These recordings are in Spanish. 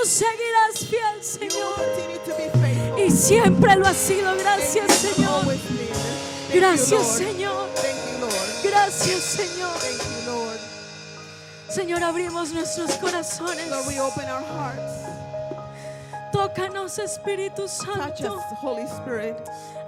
tú seguirás fiel, You will Señor. continue to be faithful. Y siempre lo has sido. Gracias, And you Señor. always been. Thank Gracias, you, Lord. Señor. Thank you, Lord. Gracias, Señor. Thank you, Lord. Señor, abrimos nuestros corazones. Lord, we open our hearts. Tócanos, Espíritu Touch Santo. us, Holy Spirit.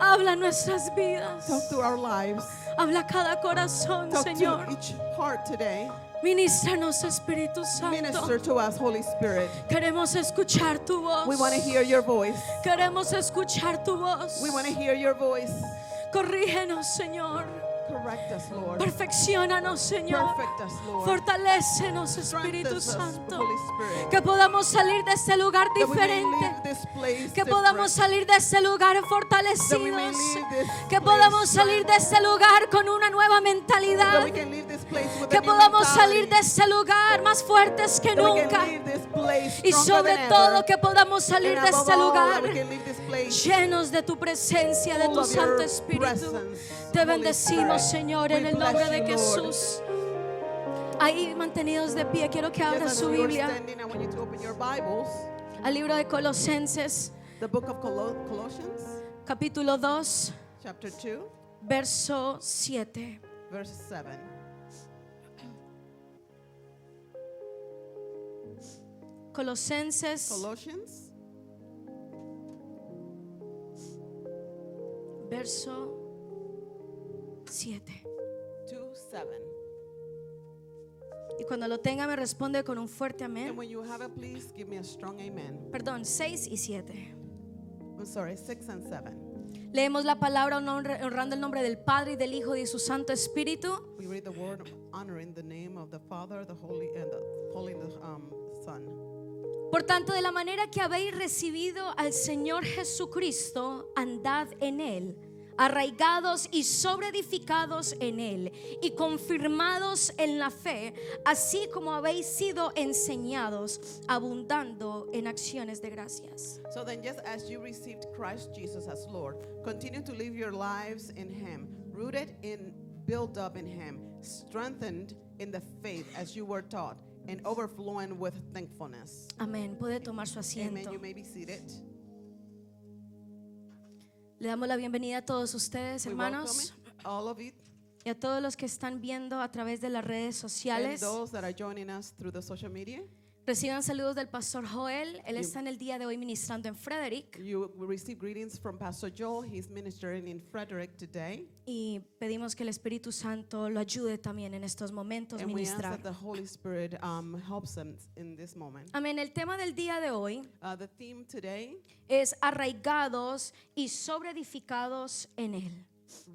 Habla nuestras vidas. Talk to our lives. Habla cada corazón, Talk Señor. to each heart today. Ministranos, Espíritu Minister Santo. to us, Holy Spirit. Queremos escuchar tu voz. We want to hear your voice. Queremos escuchar tu voz. We want to hear your voice. Corrígenos, Señor. Correct us, Lord. Perfecciónanos, Señor. Perfect us, Lord. Fortalécenos, Espíritu Strengthen us, Santo. Holy Spirit. Que podamos salir de este lugar That we may diferente. leave this place Que podamos different. salir de este lugar That we may fortalecidos. leave this Que place podamos salir de este lugar con una nueva That mentalidad. we can leave this place with Que a new podamos salir mentality. de este lugar más fuertes que That we nunca. can leave this place Y stronger sobre than todo ever. que podamos salir And de above este all, lugar that we can leave this place llenos de tu presencia, de full tu of Santo your Espíritu. presence, Te Holy bendecimos, Spirit. Señor, en We el nombre bless de you, Lord. Jesús. Ahí mantenidos de pie, quiero que abra Just as su we were Biblia standing, I want you to open your Bibles. al libro de Colosenses, The book of Colossians, capítulo 2, chapter 2, verso 7. verse 7. Colosenses, Colossians, verso 7. 2:7. Y cuando lo tenga me responde con un fuerte And amén. when you have it, please give me a strong amen. Perdón, 6 y 7. I'm sorry, 6 and 7. Leemos la palabra honrando el nombre del Padre y del Hijo y de su Santo Espíritu. We read the word honoring the name of the Father, the Holy, and the Holy, and the Son. Por tanto, de la manera que habéis recibido al Señor Jesucristo, andad en Él, arraigados y sobreedificados en Él, y confirmados en la fe, así como habéis sido enseñados, abundando en acciones de gracias. So then, just as you received Christ Jesus as Lord, continue to live your lives in Him, rooted in, built up in Him, strengthened in the faith as you were taught, and overflowing with thankfulness. Amén. Puede tomar su Amen. asiento. You may be seated. Le damos la bienvenida a todos ustedes, We hermanos, welcome all of you y a todos los que están viendo a través de las redes and sociales. those that are joining us through the social media. Reciban saludos del pastor Joel. Él está en el día de hoy ministrando en Frederick. You will receive greetings from Pastor Joel. He's ministering in Frederick today. Y pedimos que el Espíritu Santo lo ayude también en estos momentos And we ask ministrar. that the Holy Spirit helps him in this moment. Amén. El tema del día de hoy The theme today, es arraigados y sobreedificados en Él.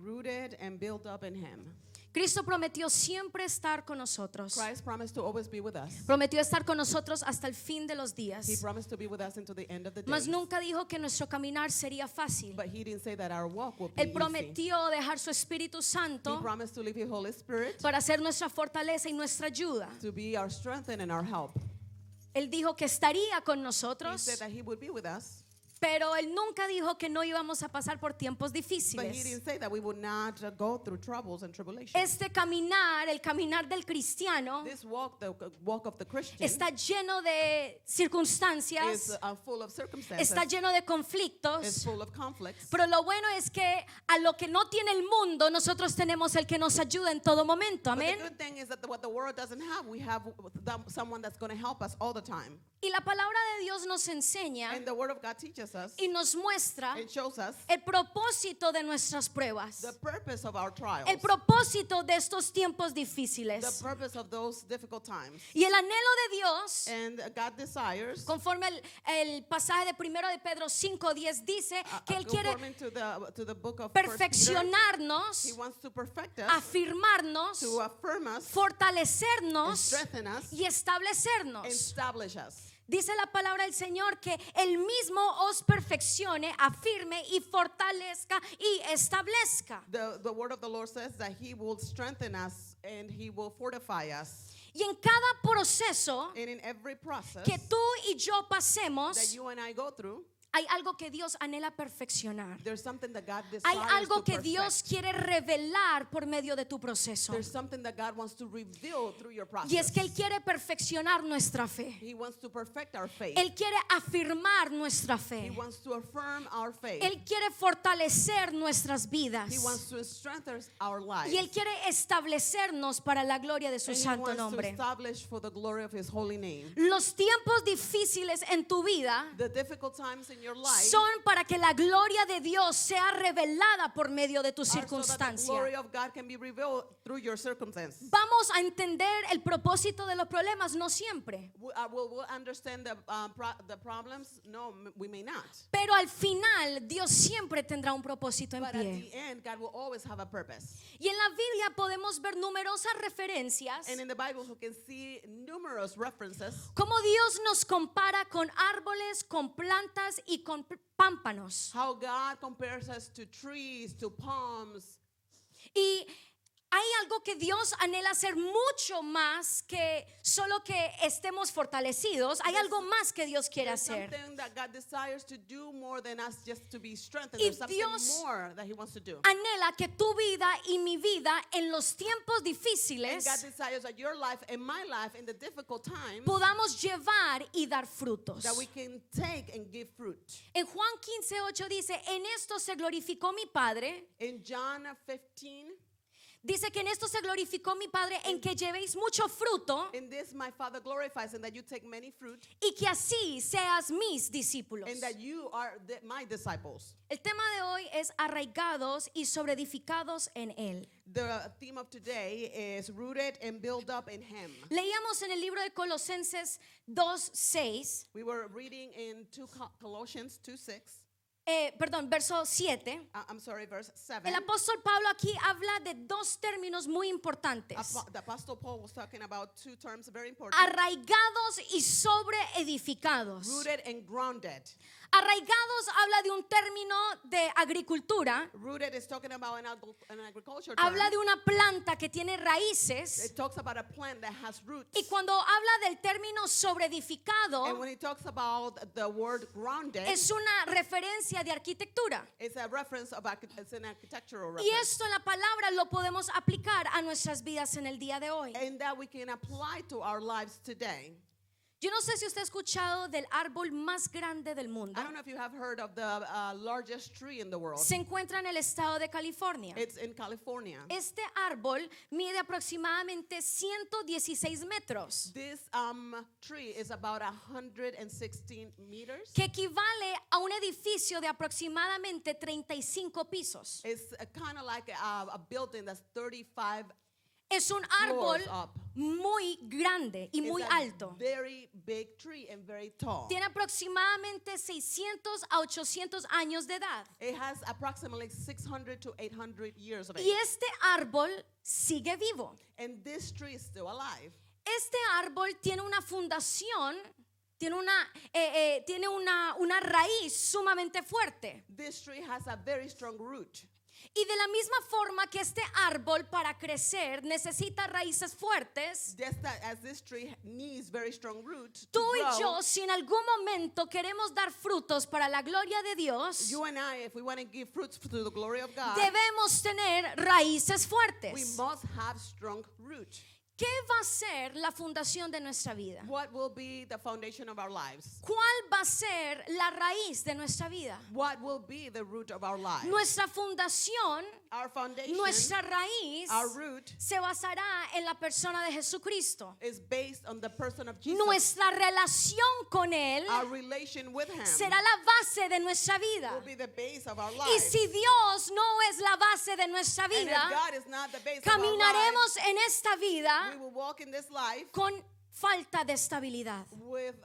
rooted and built up in Him. Cristo prometió siempre estar con nosotros. Christ promised to always be with us. Prometió estar con nosotros hasta el fin de los He días. promised to be with us until the end of the Mas day. nunca dijo que nuestro caminar sería fácil. But He didn't say that our walk would be Él easy. prometió dejar su Espíritu He Santo promised to leave His Holy Spirit para ser nuestra fortaleza y nuestra ayuda. to be our strength and our help. Él dijo que estaría con He nosotros, said that He would be with us, pero Él nunca dijo que no íbamos a pasar por tiempos but He difíciles. didn't say that we would not go through troubles and tribulations. Este caminar, el caminar del cristiano, This walk, the walk of the Christian, está lleno de is circunstancias, full of circumstances. está lleno de It's conflictos. full of conflicts. Pero lo bueno es que a lo que no tiene el mundo, nosotros tenemos el que nos ayuda en todo momento. But the Amén. good thing is that what the world doesn't have, we have someone that's going to help us all the time. Y la palabra de Dios nos enseña And the Word of God teaches us, y nos muestra it shows us el propósito de nuestras pruebas, the purpose of our trials, el propósito de estos tiempos the difíciles. purpose of those difficult times. Y el anhelo de Dios, And God desires, conforme el pasaje de 1 de Pedro 5:10 dice que Él quiere according to the book of 1 Peter, He perfeccionarnos, wants to perfect us, afirmarnos, to affirm us, and fortalecernos strengthen us, y and establecernos. establish us. Dice la palabra del Señor que Él mismo os perfeccione, afirme y fortalezca y establezca. The word of the Lord says that He will strengthen us and He will fortify us. Y en cada proceso And in every process que tú y yo that pasemos, you and I go through, Hay algo que Dios anhela perfeccionar. There's something that God Hay desires algo to que perfect. Dios quiere revelar por medio de tu proceso. There's something that God wants to reveal through your process. Y es que Él quiere perfeccionar nuestra fe. He wants to perfect our faith. Él quiere afirmar nuestra He fe. wants to affirm our faith. Él quiere fortalecer nuestras vidas. He wants to strengthen our lives. Y Él quiere establecernos para la gloria de su And he santo wants to nombre. establish for the glory of His holy name. Los tiempos difíciles en tu vida The difficult times in your life son para que la gloria de Dios sea revelada por medio de tu are so that the circunstancia. glory of God can be revealed through your circumstance. Vamos a entender el propósito de los problemas, no siempre. We'll understand the problems. No, we may not. Pero al final Dios siempre tendrá un propósito en But at pie. the end, God will always have a purpose. Y en la Biblia podemos ver numerosas referencias And in the Bible, we can see numerous references cómo Dios nos compara con árboles, con plantas y con pámpanos. how God compares us to trees, to palms. Y hay algo que Dios anhela hacer mucho más que solo que estemos fortalecidos. Hay algo más que Dios quiere There's hacer. something that God desires to do more than us just to be strengthened. Y There's something Dios more that He wants to do. Anhela que tu vida y mi vida en los tiempos And difíciles God desires that your life and my life in the difficult times podamos llevar y dar frutos. that we can take and give fruit. En Juan 15:8 dice, en esto se glorificó mi Padre. In John 15, Dice que en esto se glorificó mi Padre en que llevéis mucho fruto in this my Father glorifies, and that you take many fruit, y que así seas mis discípulos. and that you are my disciples. El tema de hoy es arraigados y sobreedificados en Él. The theme of today is rooted and built up in Him. Leíamos en el libro de Colosenses 2:6, We were reading in Colossians 2:6. verso 7. I'm sorry, verse 7. El apóstol Pablo aquí habla de dos términos muy importantes: The Apostle Paul was talking about two terms very important: arraigados y sobreedificados. rooted and grounded. Arraigados habla de un término de agricultura, Rooted is talking about an agriculture habla term. de una planta que tiene raíces. It talks about a plant that has roots. Y cuando habla del término sobreedificado, And when it talks about the word grounded, es una referencia de arquitectura. it's a reference of it's an architectural Y reference. esto en la palabra lo podemos aplicar a nuestras vidas en el día de hoy. And that we can apply to our lives today. Yo no sé si usted ha escuchado del árbol más grande del mundo. I don't know if you have heard of the largest tree in the world. Se encuentra en el estado de California. It's in California. Este árbol mide aproximadamente 116 metros, This tree is about 116 meters. que equivale a un edificio de aproximadamente 35 pisos. It's kind of like a building that's 35 Es un árbol floors up. muy grande y muy It's a alto. very big tree and very tall. Tiene aproximadamente 600 a 800 años de edad. It has approximately 600 to 800 years of age. Y este árbol sigue vivo. And this tree is still alive. Este árbol tiene una fundación, tiene una raíz sumamente fuerte. This tree has a very strong root. Y de la misma forma que este árbol para crecer necesita raíces fuertes, Just as this tree needs very strong root to tú y grow, yo, si en algún momento queremos dar frutos para la gloria de Dios, you and I, if we want to give fruits to the glory of God, debemos tener raíces we fuertes. must have strong root. ¿Qué va a ser la fundación de nuestra vida? What will be the foundation of our lives? ¿Cuál va a ser la raíz de nuestra vida? What will be the root of our lives? Nuestra fundación, Our foundation, nuestra raíz, our root, se basará en la persona de Jesucristo. is based on the person of Jesus. Nuestra relación con Él Our relation with Him será la base de nuestra vida. will be the base of our Y lives. si Dios no es la base de nuestra And if vida, God is not the base of our lives, caminaremos en esta vida we will walk in this life con falta de estabilidad. with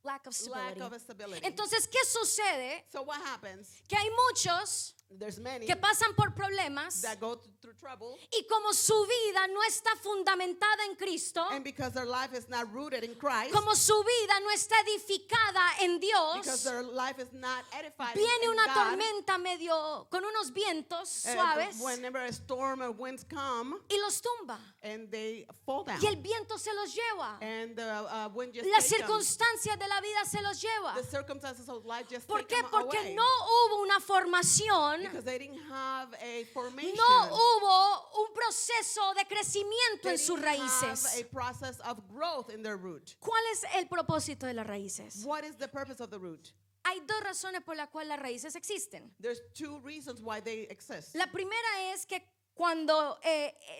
Lack of lack stability. of stability. Entonces, ¿qué sucede? So what happens? Que hay muchos There's many que pasan por problemas that go through trouble, y como su vida no está fundamentada en Cristo, and because their life is not rooted in Christ, como su vida no está edificada en because Dios, their life is not edified viene in una God, tormenta medio con unos vientos suaves whenever a storm or winds come, y los tumba. and they fall down, Y el viento se los lleva. and the wind just Las takes them. circunstancias de la vida se los lleva. The circumstances of life just ¿Por take qué? them Porque away. no hubo una formación, Because they didn't have a formation. no hubo un proceso de crecimiento They en sus didn't have raíces. a process of growth in their root. ¿Cuál es el propósito de las raíces? What is the purpose of the root? Hay dos razones por las cuales las raíces existen. There's two reasons why they exist. La primera es que cuando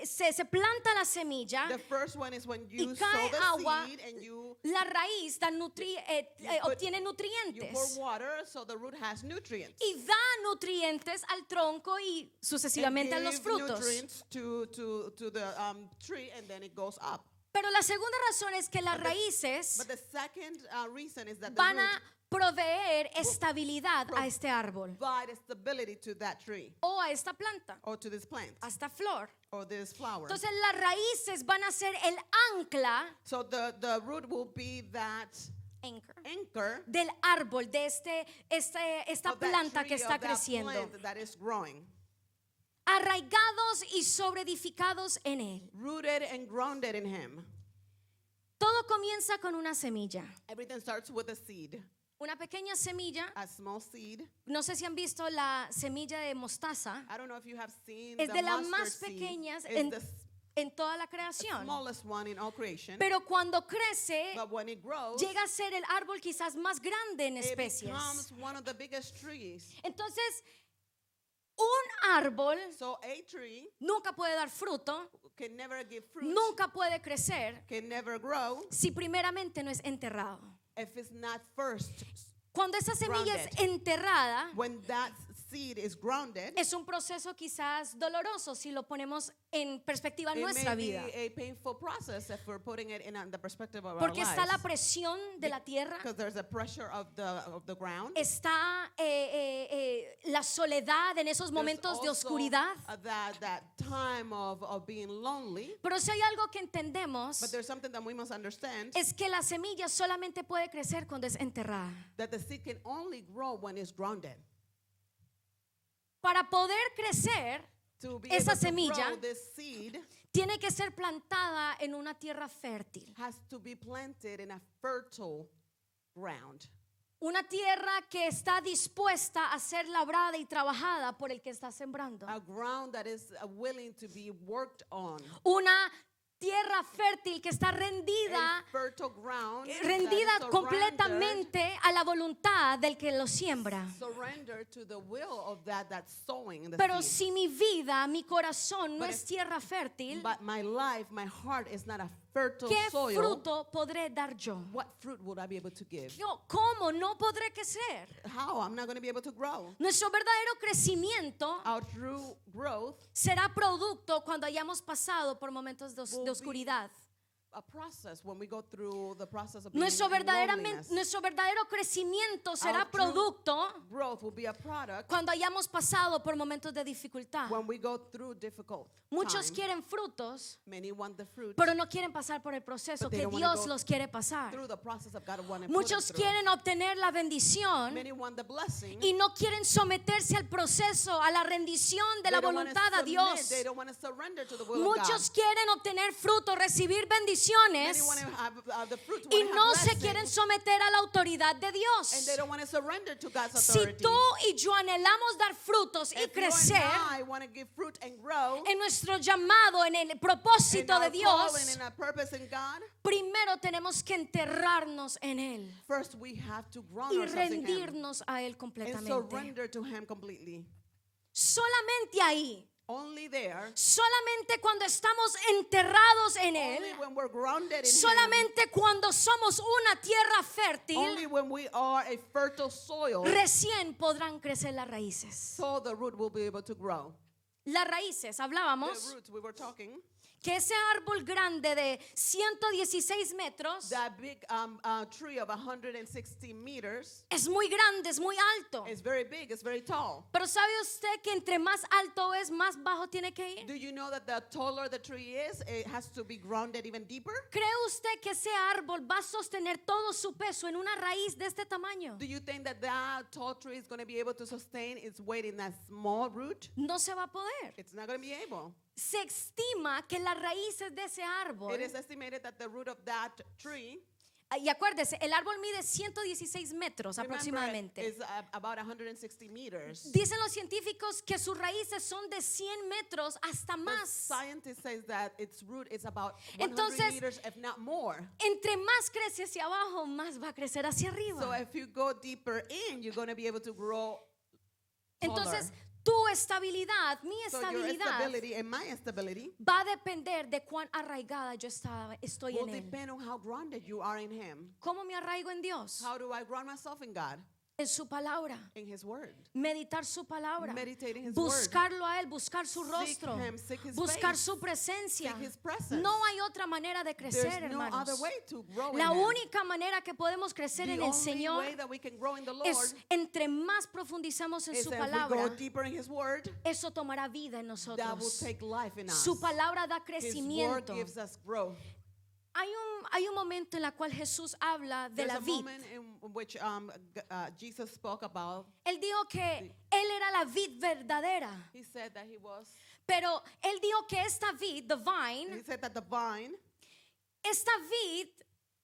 se planta la semilla, The first one is when you cae sow the agua, seed and you la raíz da obtiene pour nutrientes water, so the root has nutrients. y da nutrientes al tronco y sucesivamente a And los give frutos. nutrients to the tree, and then it goes up. Pero la segunda razón es que las raíces But the second reason is that the van root a proveer estabilidad a este árbol provide stability to that tree o a esta planta, or to this plant a esta flor. or this flower. Entonces las raíces van a ser el ancla So the root will be that anchor del árbol, de esta of that planta tree, que está of that creciendo, plant that is growing, arraigados y sobreedificados en él. rooted and grounded in Him. Todo comienza con una semilla. Everything starts with a seed, Una pequeña semilla. a small seed. No sé si han visto la semilla de mostaza. I don't know if you have seen Es the de las mustard más seed. pequeñas It's en toda la the creación. smallest one in all creation. Pero cuando crece, But when it grows, llega a ser el árbol quizás más grande en it especies. becomes one of the biggest trees. Entonces, un árbol So a tree nunca puede dar fruto, can never give fruit, nunca puede crecer can never grow si primeramente no es enterrado. if it's not first. Cuando esa semilla es Grounded. enterrada, When that seed is grounded, es un proceso quizás doloroso si lo ponemos en perspectiva en it nuestra may vida. be a painful process if we're putting it in the perspective of Porque our está la lives. presión de la tierra, Because there's a pressure of the ground. está la soledad en esos There's momentos de also, oscuridad. that time of being lonely. Pero si hay algo que entendemos, But there's something that we must understand, es que la semilla solamente puede crecer cuando es enterrada. that the seed can only grow when it's grounded. Para poder crecer, To be esa able to semilla grow, this seed tiene que ser plantada en una tierra fértil. has to be planted in a fertile ground. Una tierra que está dispuesta a ser labrada y trabajada por el que está sembrando. A ground that is willing to be worked on. Una tierra fértil que está A rendida, fertile ground that is rendida completamente a la voluntad del que lo siembra. surrender to the will of that's sowing the Pero seed. si mi vida, mi corazón no But es if- tierra fértil, But my life, my heart is not a fertile ¿qué soil. fruto podré dar yo? What fruit would I be able to give? ¿Cómo no podré crecer? How? I'm not going to be able to grow. Nuestro verdadero crecimiento Our true growth, será producto cuando hayamos pasado por momentos de Will be oscuridad. a process when we go through the process of being Nuestro in loneliness. verdadero crecimiento será Our true producto growth will be a product cuando hayamos pasado por momentos de dificultad. when we go through difficult Muchos time. quieren frutos, Many want the fruit pero no quieren pasar por el proceso But they que don't wanna Dios go los quiere pasar. through the process of God wanting Muchos quieren obtener la bendición Many want the blessing. y no quieren someterse al proceso, a la rendición de la They don't wanna voluntad a submit. Dios. They don't want to surrender to the will of Muchos God. quieren obtener fruto, recibir Many bendiciones want to have the fruit, y wanna no have se blessing, quieren someter a la autoridad de and Dios. they don't want to surrender to God's Si authority. tú y yo anhelamos dar frutos y If you crecer and I want to give fruit and grow en nuestro llamado, en el in propósito our de calling Dios, and our purpose in God, primero tenemos que enterrarnos en Él first we have to ground y ourselves in Him rendirnos a Él and completamente. surrender to Him completely. Solamente ahí, Only there, solamente cuando estamos enterrados en only Él, when we're grounded in Him, solamente cuando somos una tierra fértil, only when we are a fertile soil, recién podrán crecer las raíces. so the root will be able to grow. Las raíces, The hablábamos roots we were talking, que ese árbol grande de 116 metros that big tree of 160 meters es muy grande, es muy alto. is very big, it's very tall. Pero ¿sabe usted que entre más alto es, más bajo tiene que ir? Do you know that the taller the tree is, it has to be grounded even deeper? ¿Cree usted que ese árbol va a sostener todo su peso en una raíz de este tamaño? Do you think that that tall tree is going to be able to sustain its weight in that small root? No se va a poder. It's not going to be able. Se estima que las raíces de ese árbol, It is estimated that the root of that tree, y acuérdese, el árbol mide 116 metros remember, aproximadamente. is about 160 meters. Dicen los científicos que sus raíces son de 100 metros hasta The más. scientist says that its root is about 100 Entonces, meters, if not more. Entre más crece hacia abajo, más va a crecer hacia So arriba. if you go deeper in, you're going to be able to grow taller. Entonces, tu estabilidad, mi So your estabilidad, stability and my stability va a depender de cuán arraigada yo estoy will en Él. depend on how grounded you are in Him. ¿Cómo me arraigo en Dios? How do I ground myself in God? En su palabra. In His Word. Meditar su palabra. Meditating His Word. Buscarlo a Él, buscar su Seek rostro. Him, seek His Buscar face. su presencia. Seek His presence. No hay otra manera de crecer, There's no hermanos. other way to grow La in Him. única manera que podemos crecer The en el only Señor way that we can grow in the Lord es entre más profundizamos en is su that if we go palabra, deeper in His Word, eso tomará vida en that will nosotros. take life in us. Su palabra da His Word crecimiento. gives us growth. Hay un momento en el cual Jesús habla de There's la a vid. moment in which Jesus spoke about. Él dijo que Él era la vid verdadera, He said that He was. pero Él dijo que esta vid, the vine, He said that the vine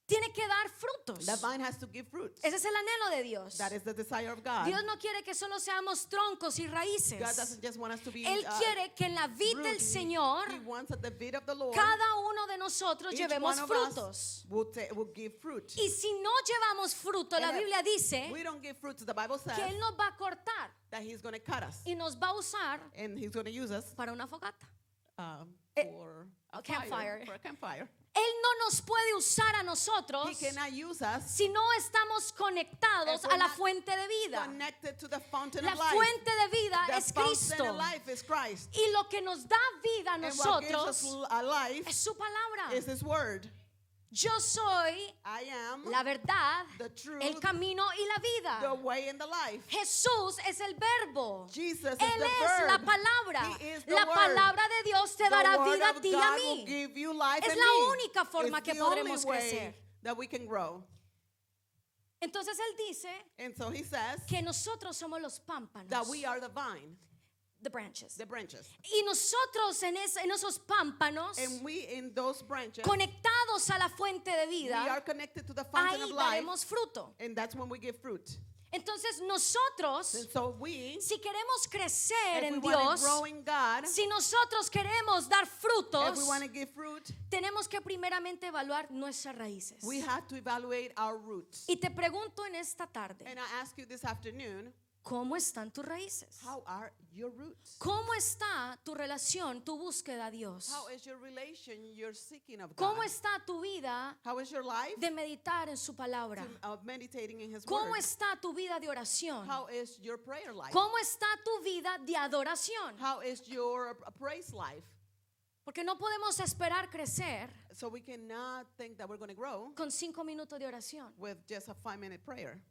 tiene que dar frutos. has to give fruit. Ese es el anhelo de Dios. That is the desire of God. Dios no quiere que solo seamos troncos y God raíces. doesn't just want us to be Él quiere que en la vid root. del Señor He wants at the vid of the Lord, cada uno de nosotros each llevemos one of frutos. us will give fruit. Y si no llevamos fruto, la And if Biblia dice we don't give fruit, the Bible says que Él nos va a cortar that He's going to cut us y nos va a usar and He's going to use us para una fogata. for a campfire. For a campfire. Él no nos puede usar a nosotros He cannot use us si no estamos conectados if we're a la not fuente de vida. connected to the fountain La of life. fuente de vida The es fountain Cristo. of life is Christ. Y lo que nos da vida a And what gives us nosotros a life es su palabra. is His Word. Yo soy I am la verdad, the truth, el camino y la the vida. way, and the life. Jesús es el verbo. Jesus is Él the es Verb. la palabra. He is the La Word. palabra de Dios te The dará Word vida a of ti y a God will mí. give you life Es and la me. única forma It's que the only podremos way crecer. that we can grow. Entonces Él dice And so He says que nosotros somos los pámpanos, that we are the vine, the branches. the branches. Y nosotros en esos pámpanos, And we in those branches, conectados a la fuente de we vida, are connected to the fountain ahí of life. daremos fruto. And that's when we give fruit. Entonces nosotros, And so we, si queremos crecer if we en want to Dios, grow in God, si nosotros queremos dar if frutos, we want to give fruit, tenemos que primeramente evaluar nuestras raíces. we have to evaluate our roots. Y te pregunto en esta tarde, And I ask you this afternoon, ¿cómo están tus raíces? how are your roots? ¿Cómo está tu relación, tu búsqueda a Dios? How is your relation, your seeking of God? ¿Cómo está tu vida How is your life de meditar en su palabra? of meditating in His ¿Cómo Word? está tu vida de oración? How is your prayer life? ¿Cómo está tu vida de adoración? How is your praise life? Porque no podemos esperar crecer So we cannot think that we're going to grow con 5 minutos de oración. with just a 5-minute prayer.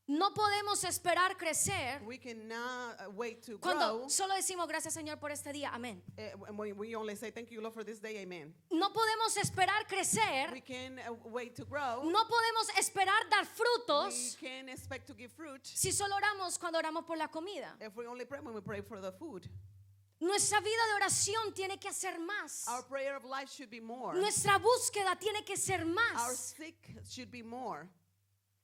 No podemos esperar crecer We cannot wait to cuando grow. solo decimos gracias Señor por este día. Amén. And we only say thank you, Lord, for this day. Amen. No podemos esperar crecer. We can wait to grow. No podemos esperar dar We frutos can expect to give fruit si solo oramos cuando oramos por la comida. if we only pray when we pray for the food. Nuestra vida de oración tiene que ser más. Our prayer of life should be more. Nuestra búsqueda tiene que ser Our más. seek should be more.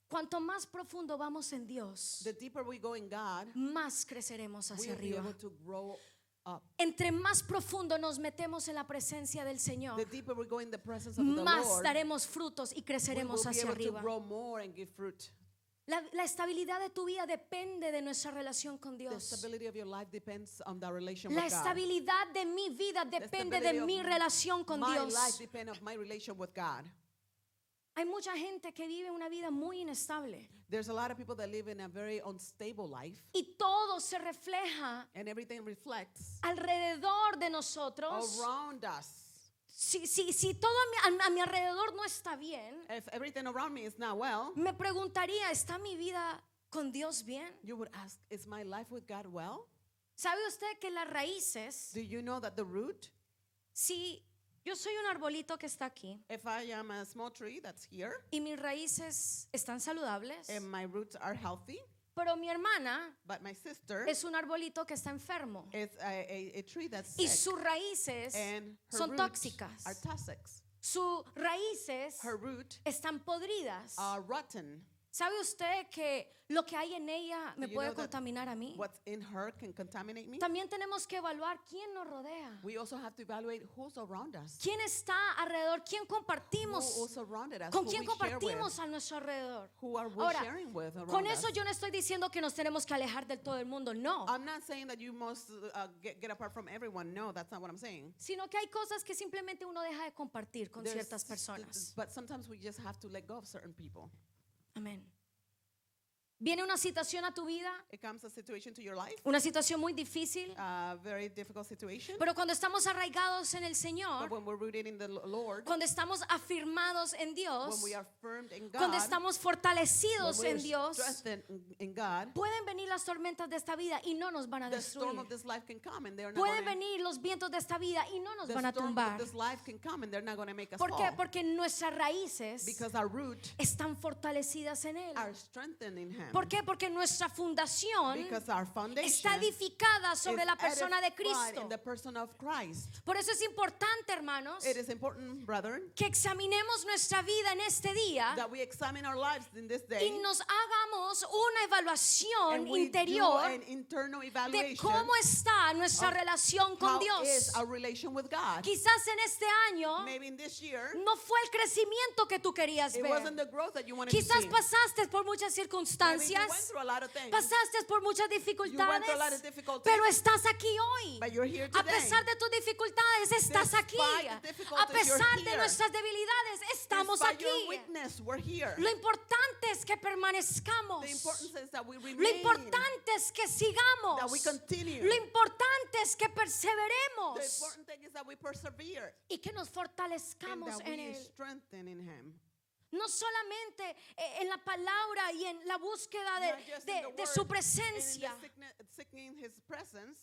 Cuanto más profundo vamos en Dios, The deeper we go in God, más creceremos we hacia will be arriba. able to grow up. Entre más profundo nos metemos en la presencia del Señor, The deeper we go in the presence of the más Lord, daremos frutos y we creceremos will be hacia able to arriba. grow more and give fruit. La estabilidad de tu vida depende de nuestra relación con The Dios. stability of your life depends on the relation La with God. estabilidad de mi vida The depende stability de of mi relación con my Dios. life depends on my relation with God. Hay mucha gente que vive una vida muy inestable There's a lot of people that live in a very unstable life, y todo se refleja and everything reflects alrededor de nosotros around us si todo a mi alrededor no está bien, if everything around me is not well, me preguntaría, ¿está mi vida con Dios bien? you would ask, is my life with God well? ¿Sabe usted que las raíces, Do you know that the root, si yo soy un arbolito que está aquí if I am a small tree that's here, y mis raíces están saludables, and my roots are healthy, pero mi hermana but my sister es un arbolito que está enfermo is a tree that's y sick, sus raíces and her son roots tóxicas, are toxic. sus raíces Her root están podridas. are rotten. ¿Sabe usted que lo que hay en ella me Do you puede know that contaminar a mí? What's in her can contaminate me. También tenemos que evaluar quién nos rodea, We also have to evaluate who's around us, quién está alrededor, quién who compartimos, surrounded us, con who quién we share with, compartimos a nuestro alrededor. who are we Ahora, sharing with around con eso us. yo no estoy diciendo que nos tenemos que alejar del todo el mundo, no, I'm not saying that you must get apart from everyone. No, that's not what I'm saying. sino que hay cosas que simplemente uno deja de compartir con There's- ciertas personas. But sometimes we just have to let go of certain people. Amén. Viene una situación a tu vida, It comes a situation to your life, una situación muy difícil, a very difficult situation. pero cuando estamos arraigados en el But Señor, when we're rooted in the Lord, cuando estamos afirmados en Dios, when we are firmed in God, cuando estamos fortalecidos when en we're Dios, strengthened in God, pueden venir las tormentas de esta vida y no nos van a the storm destruir. of this life can come and they're not Pueden gonna, venir los vientos de esta vida y no nos the van a storm of tumbar. this life can come and they're not going to make us ¿Por qué? fall. Porque nuestras raíces Because our root están fortalecidas en Él. are strengthened in Him. ¿Por qué? Porque nuestra fundación Because our foundation está edificada sobre is la persona de edified Cristo. in the person of Christ. Por eso es importante, hermanos, It is important, brethren, que examinemos nuestra vida en este día that we examine our lives in this y day nos hagamos una evaluación and we do interior an internal de evaluation. cómo está nuestra of relación con How Dios. is our relation with God? Quizás en este año Maybe in this year, no fue el crecimiento que tú querías it wasn't ver. the growth that you wanted to Quizás see. pasaste por muchas Maybe you went circunstancias, through a lot of things, pasaste por muchas through a lot dificultades, of difficulties, pero estás aquí hoy. but you're here A today. pesar de tus dificultades, estás aquí. Despite the A difficulties, you're pesar de here. nuestras debilidades, estamos Despite your aquí. weakness, we're here. Lo importante es que permanezcamos. The importance is that we Lo remain, importante es que sigamos. that we continue. Lo importante es que The perseveremos important thing is that we persevere y que nos and fortalezcamos that en we Él. strengthen in Him. No solamente en la palabra y en la búsqueda Not just in the de word su and in the presencia, seeking His presence,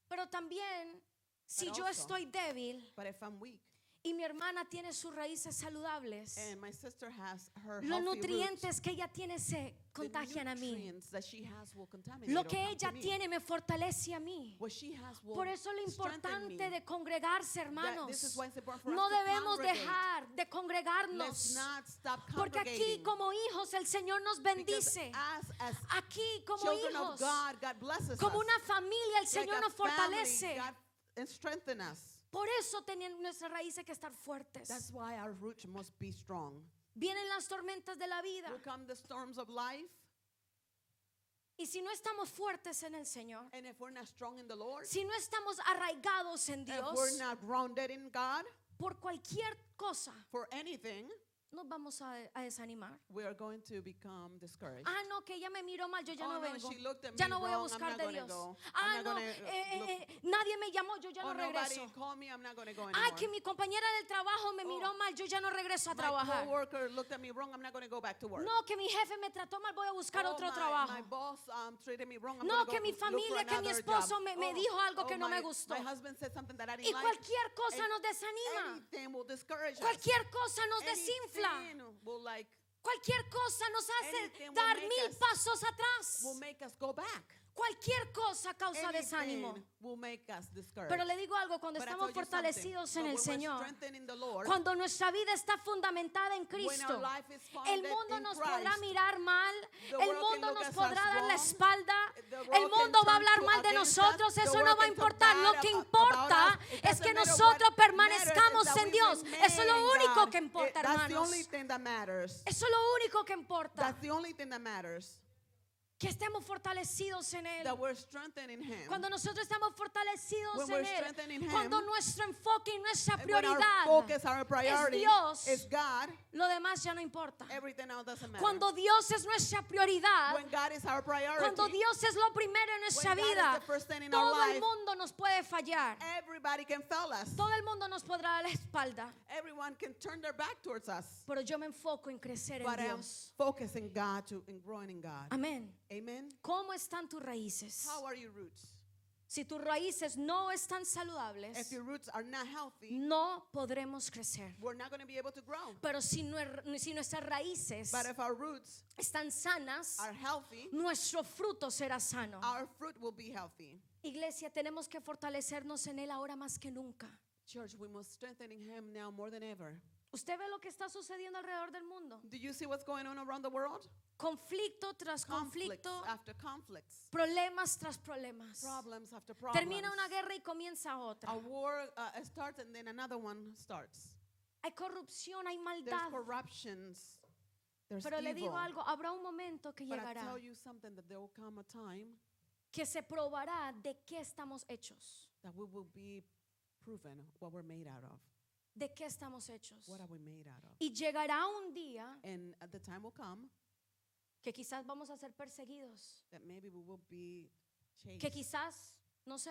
pero también si But yo also, estoy débil but if I'm weak y mi hermana tiene sus raíces saludables, and my sister has her los healthy nutrientes que ella tiene se roots, contagian a the mí. nutrients that she has will contaminate Lo or que come ella to me. tiene me fortalece a mí. What she has will Por eso lo strengthen importante me. de congregarse, This hermanos. is why it's important for No us to debemos congregate. dejar de Let's congregarnos. not stop Porque aquí congregating. como hijos el Señor nos Because bendice. as Aquí como children of hijos, God, God blesses como us. una familia, el Like Señor a nos family, fortalece. God and strengthen us. Por eso tienen nuestras raíces que estar fuertes. That's why our roots must be strong. Vienen las tormentas de la vida. Will come the storms of life, Y si no estamos fuertes en el Señor, and if we're not strong in the Lord, si no estamos arraigados en if we're Dios, not grounded in God, por cualquier cosa for anything, nos vamos a desanimar. we are going to become discouraged. Ah, no, que ella me miró mal, yo ya Oh, no no, vengo. she looked at Ya me no voy a wrong, I'm buscar not de gonna Dios. go. I'm Ah, not no, gonna, nadie me llamó, yo ya Oh, no regreso. nobody called me, I'm not going to go Ay, anymore. que mi compañera del trabajo me miró Oh, mal, yo ya no regreso a My trabajar. coworker looked at me wrong, I'm not going to go back to work. No, que mi jefe me trató mal, voy a buscar Oh, otro my trabajo. boss treated me wrong, I'm No, gonna que go mi look for familia, que mi another esposo job. me dijo algo que no me my- gustó. My husband said something that I Y didn't like. cualquier cosa And nos desanima. anything will discourage us. Cualquier cosa nos desinfla. Anything will like Cualquier cosa nos hace Anything will dar make 1000 us- pasos atrás. will make us go back. Cualquier cosa causa desánimo. Anything will make us discouraged. Pero le digo algo, cuando But I estamos told you fortalecidos something. en el But when we're Señor, strengthened in the Lord, cuando nuestra vida está fundamentada en when Cristo, our life is el founded mundo in nos Christ, podrá mirar mal, the el world can mundo look nos at us podrá dar la wrong, espalda, the world el can mundo va a turn hablar to mal de against us, nosotros, the eso world no va a can talk importar. Lo bad que about importa us. It es que doesn't matter nosotros what permanezcamos matters is that en we Dios. remain Eso es lo in único God. que importa, That's the hermanos. only thing that matters. Eso es lo único que importa. That's the only thing that matters. que estemos fortalecidos en Él. that we're strengthened in Him. Cuando nosotros estamos fortalecidos When en we're Él, strengthened in Him, cuando nuestro enfoque y nuestra and when our prioridad focus, our priority Dios, is God, lo demás ya no importa. everything else doesn't matter. Cuando Dios es nuestra prioridad, When God is our priority, cuando Dios es lo primero en nuestra when God is vida, the first thing in our todo el life, mundo nos puede fallar. everybody can fail us. Todo el mundo nos podrá dar la espalda. Everyone can turn their back towards us. Pero yo me enfoco en crecer en But I am Dios. focusing God and growing in God. Amén. Amen. ¿Cómo están tus raíces? How are your roots? Si tus raíces no están saludables, If your roots are not healthy, no podremos crecer. we're not going to be able to grow. Pero si nuestras raíces But if our roots están sanas, are healthy, nuestro fruto será sano. our fruit will be healthy. Iglesia, tenemos que fortalecernos en Él ahora más que nunca. Church, we must strengthen in Him now more than ever. ¿Usted ve lo que está sucediendo alrededor del mundo? Do you see what's going on around the world? Conflicto tras Conflicts conflicto, after conflicts, problemas tras problemas. problems after problems. Termina una guerra y comienza otra. A war starts and then another one starts. Hay corrupción, hay There's maldad. corruptions. There's Pero le evil. digo algo, habrá un momento que But I llegará tell you something, that there will come a time que se probará de qué estamos hechos. that we will be proven what we're made out of. ¿De qué estamos hechos? What are we made out of? Y llegará un día And the time will come que quizás vamos a ser perseguidos, that maybe we will be chased. que quizás, no sé,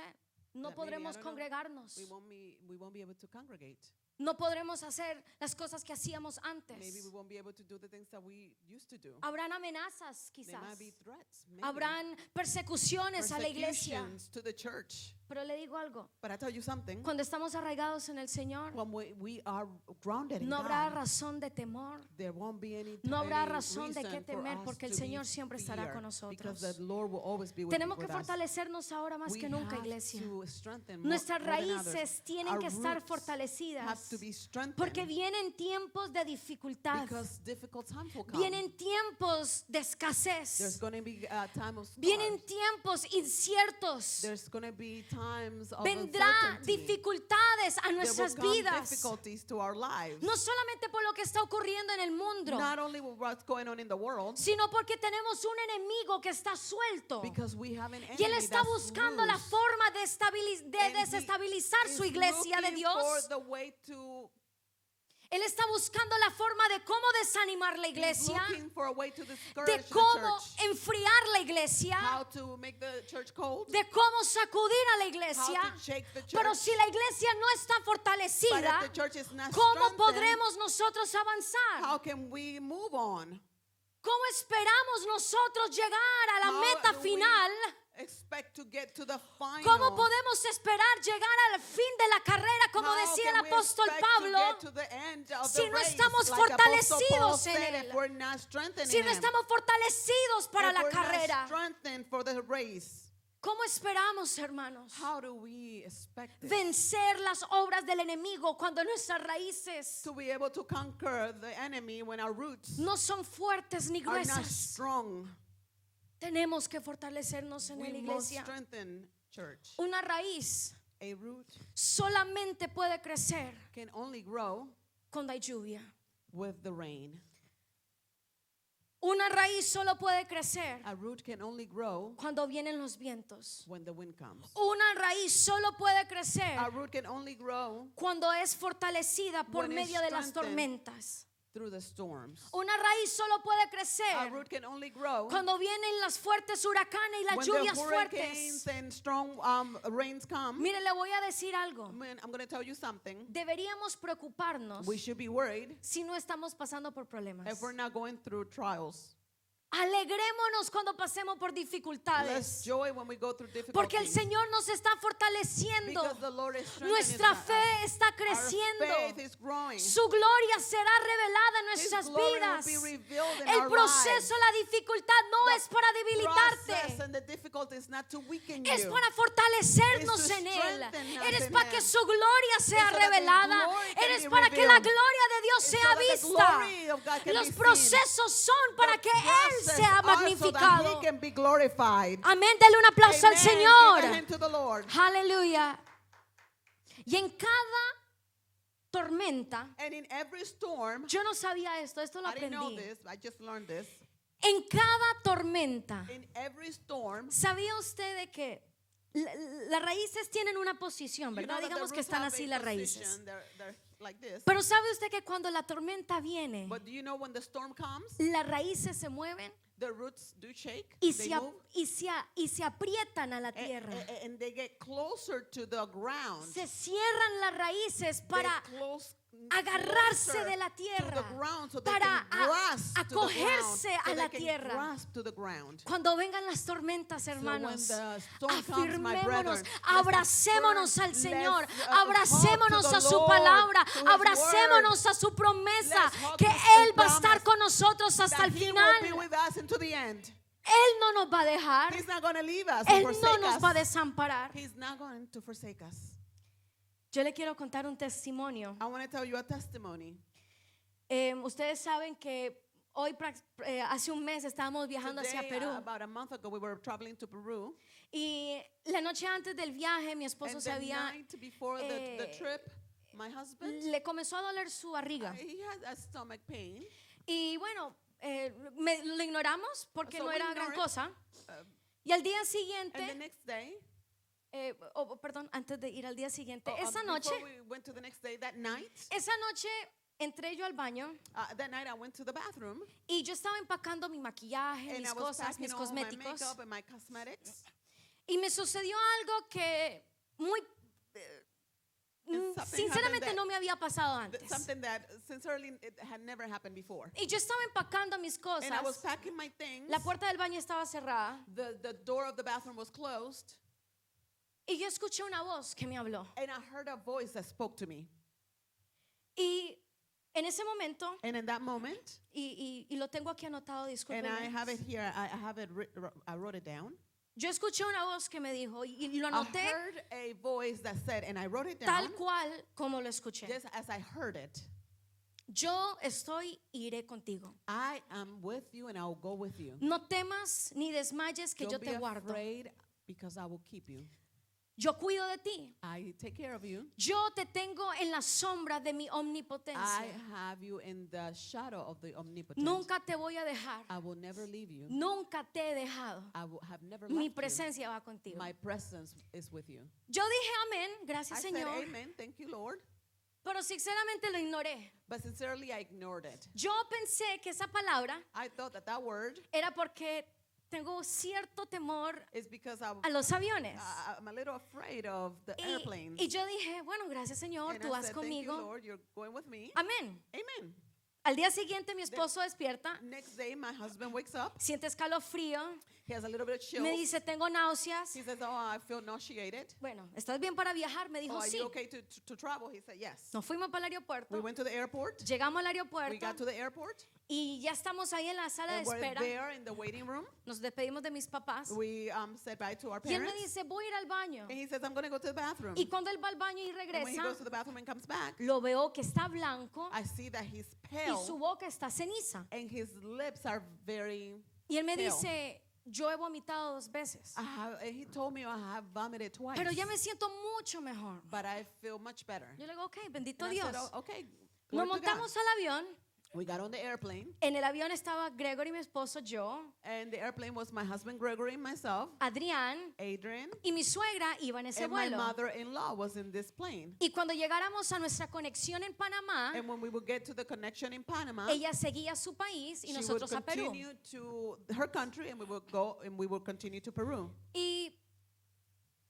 no That maybe, I podremos don't know, congregarnos, we won't be able to congregate. no podremos hacer las cosas que hacíamos Maybe antes. we won't be able to do the things that we used to do. Habrán amenazas There quizás, might be threats, maybe. habrán persecuciones a la iglesia. Persecutions to the church. Pero le digo algo, But I tell you something, cuando estamos arraigados en el Señor, when we are grounded in no habrá God, razón de temor. there won't be any, No habrá any razón de qué reason for temer, us porque el to Señor be siempre estará fear, con nosotros. because the Lord will always be with, Tenemos que with us. fortalecernos ahora más We que nunca, have iglesia. to strengthen more Nuestras than others. raíces tienen Our que estar roots fortalecidas, have to be strengthened, porque vienen tiempos de dificultad, because difficult times will come. vienen tiempos de There's escasez, going to be a time of vienen storms. tiempos inciertos, There's going to be times of vendrá uncertainty. dificultades a There will nuestras come vidas, difficulties to our lives. no solamente por lo que está ocurriendo en el mundo, Not only with what's going on in the world, sino porque tenemos un enemigo que está suelto. because we have an enemy Y él está that's buscando la loose, forma de, and he desestabilizar is su iglesia de looking Dios. for the way to, Él está buscando la forma de cómo desanimar la he's iglesia, looking for a way to de discourage the cómo church, enfriar la iglesia, how to make the church cold, de cómo sacudir a la how iglesia. to shake the church. Pero si la iglesia no está But fortalecida, if the church is not ¿cómo strengthened, podremos nosotros avanzar? how can we move on? ¿Cómo esperamos nosotros llegar a la How meta do we final? expect to get to the final? ¿Cómo podemos esperar llegar al fin de la carrera, como How decía el can we apóstol expect to Pablo, get to the end of si the no race, estamos like Apostle Paul fortalecidos en said, él? if we're not strengthening si no him, estamos fortalecidos para if la we're not carrera? strengthened for the race? ¿Cómo esperamos, hermanos, How do we expect this? vencer las obras del enemigo cuando nuestras raíces To be able to conquer the enemy when our roots no son fuertes ni are not gruesas? strong? Tenemos que fortalecernos en We la must iglesia. strengthen church. Una raíz A root solamente puede crecer can only grow cuando hay lluvia. with the rain. Una raíz solo puede crecer A root can only grow cuando vienen los vientos. when the wind comes. Una raíz solo puede crecer A root can only grow cuando es fortalecida por When it's medio de las strengthened. tormentas. through the storms. Una raíz solo puede A crecer root can only grow cuando vienen las fuertes huracanes y las when lluvias the hurricanes fuertes. and strong rains come. Mire, le voy a decir algo. Man, I'm going to tell you something. Deberíamos preocuparnos We should be worried si no estamos pasando por problemas. if we're not going through trials. Alegrémonos cuando pasemos por Let's dificultades, joy when we go through porque el difficulties. Señor nos está fortaleciendo. Because the Lord is strengthening Nuestra us. fe está Our creciendo. faith is growing. Su gloria será revelada en His nuestras glory will vidas. be revealed in El our proceso, la dificultad no The es para process debilitarte, and the difficulty is not to weaken es you. para fortalecernos Is to en Él. strengthen us Eres in para que Him. su gloria sea so that the revelada. glory can Eres be para que la revealed. gloria de Dios So sea that the vista. glory of God can Los be seen. procesos son para The que Él process sea are so that magnificado. He can be glorified. Amén. Dale un aplauso al Amen. Give a Señor. hand to the Lord. Aleluya. Y en cada tormenta, And in every storm, yo no sabía esto lo I didn't know aprendí. this, I just learned this. En cada tormenta, In every storm, ¿sabía usted de que las raíces tienen una posición, you verdad? know that the Digamos que roots están have así a las position. raíces. They're like this. Pero ¿sabe usted que cuando la tormenta viene, But do you know when the storm comes, las raíces se mueven the roots do shake, y they se, move, y se aprietan a la and, tierra? and they get closer to the ground. Se cierran las raíces They para close agarrarse closer de la to tierra, the ground so they para can grasp to the ground, acogerse a so la they can tierra. grasp to the ground. Cuando vengan las tormentas, So hermanos, when the storm comes, my afirmémonos, brethren, let's abracémonos affirm, al Señor, let's, abracémonos hug to a the su Lord, palabra, to His abracémonos a su promesa, Let's hug que to His Él va a estar promise, con nosotros hasta that el He final. will be with us until the end. Él no nos va a dejar, He's not going to leave us Él or no forsake nos va a us. desamparar. He's not going to forsake us. Yo le quiero contar un testimonio. I want to tell you a testimony. Ustedes saben que hoy, hace un mes, estábamos viajando hacia Today, Perú. about a month ago, we were traveling to Peru. Y la noche antes del viaje, mi esposo And se the había, night before the trip, my husband, le comenzó a doler su barriga. he had a stomach pain. Y bueno, lo ignoramos porque So no we era gran ignored, cosa. uh, Y al día And the siguiente, next day, perdón, antes de ir al día siguiente, oh, esa noche, before we went to the next day, that night entré yo al baño that night I went to the bathroom y yo estaba empacando mi maquillaje, and mis I was cosas, packing mis all my cosméticos. makeup and my cosmetics. Y me sucedió algo que muy And something sinceramente happened no me había pasado that, antes. something that sincerely it had never happened before. Y yo estaba empacando mis And I was cosas. packing my things. La puerta del baño estaba cerrada The door of the bathroom was closed, y yo escuché una voz que me habló. and I heard a voice that spoke to me. Y en ese momento, And in that moment, y lo tengo aquí anotado, and I have it discúlpenme. here, I have it, I wrote it down. Yo escuché una voz que me dijo y lo I anoté heard a voice that said, and I wrote it tal down cual como lo escuché. just as I heard it. Yo estoy, iré contigo. I am with you and I will go with you. No temas ni desmayes que yo Don't te be guardo. afraid because I will keep you. Yo cuido de ti. I take care of you. Yo te tengo en la sombra de mi I omnipotencia. have you in the shadow of the omnipotent. Nunca te voy a dejar. I will never leave you. Nunca te he dejado. I will have never Mi left you. presencia va contigo. My presence is with you. Yo dije amén, I gracias said Señor, amen, thank you Lord. pero sinceramente lo ignoré. But sincerely I ignored it. Yo pensé que esa palabra I thought that word era porque tengo cierto temor is because a los aviones. I'm a little afraid of the airplanes. Y yo dije, bueno, gracias Señor, And tú I vas said, thank you conmigo. Lord, you're going with me. Amén. Amen. Al día siguiente mi esposo despierta, Next day my husband wakes up. siente escalofrío, He has a little bit of chills. me dice, tengo náuseas. He says, oh, I feel nauseated. Bueno, ¿estás bien para viajar? Me Oh, dijo, are sí. you okay to travel? He said, yes. Nos fuimos para el We aeropuerto, went to the airport. llegamos al We aeropuerto got to the airport. y ya estamos ahí en la sala de And we're espera. there in the waiting room. Nos despedimos de mis papás We said bye to our y él me parents. dice, voy a ir al baño. And he says, I'm going to go to the bathroom. Y cuando él va al baño y And when he regresa, goes to the bathroom and comes back, lo veo que está blanco I see that he's y su pale boca está ceniza. and his lips are very Y él me pale. dice, yo he vomitado 2 veces, and he told me I have vomited twice. pero ya me siento mucho mejor. But I feel much better. Yo le digo, ok, bendito And I Dios. said, oh, okay. Nos Glory to God. montamos al avión. We got on the airplane, En el avión estaba Gregory, mi esposo, yo, and the airplane was my husband Gregory, myself, Adrián Adrian, y mi suegra iba en ese and my vuelo. mother-in-law was in this plane. Y cuando llegáramos a nuestra conexión en Panamá, And when we would get to the connection in Panama, ella seguía a su país y she would nosotros a Perú. continue to her country, and we would go and we would continue to Peru. Y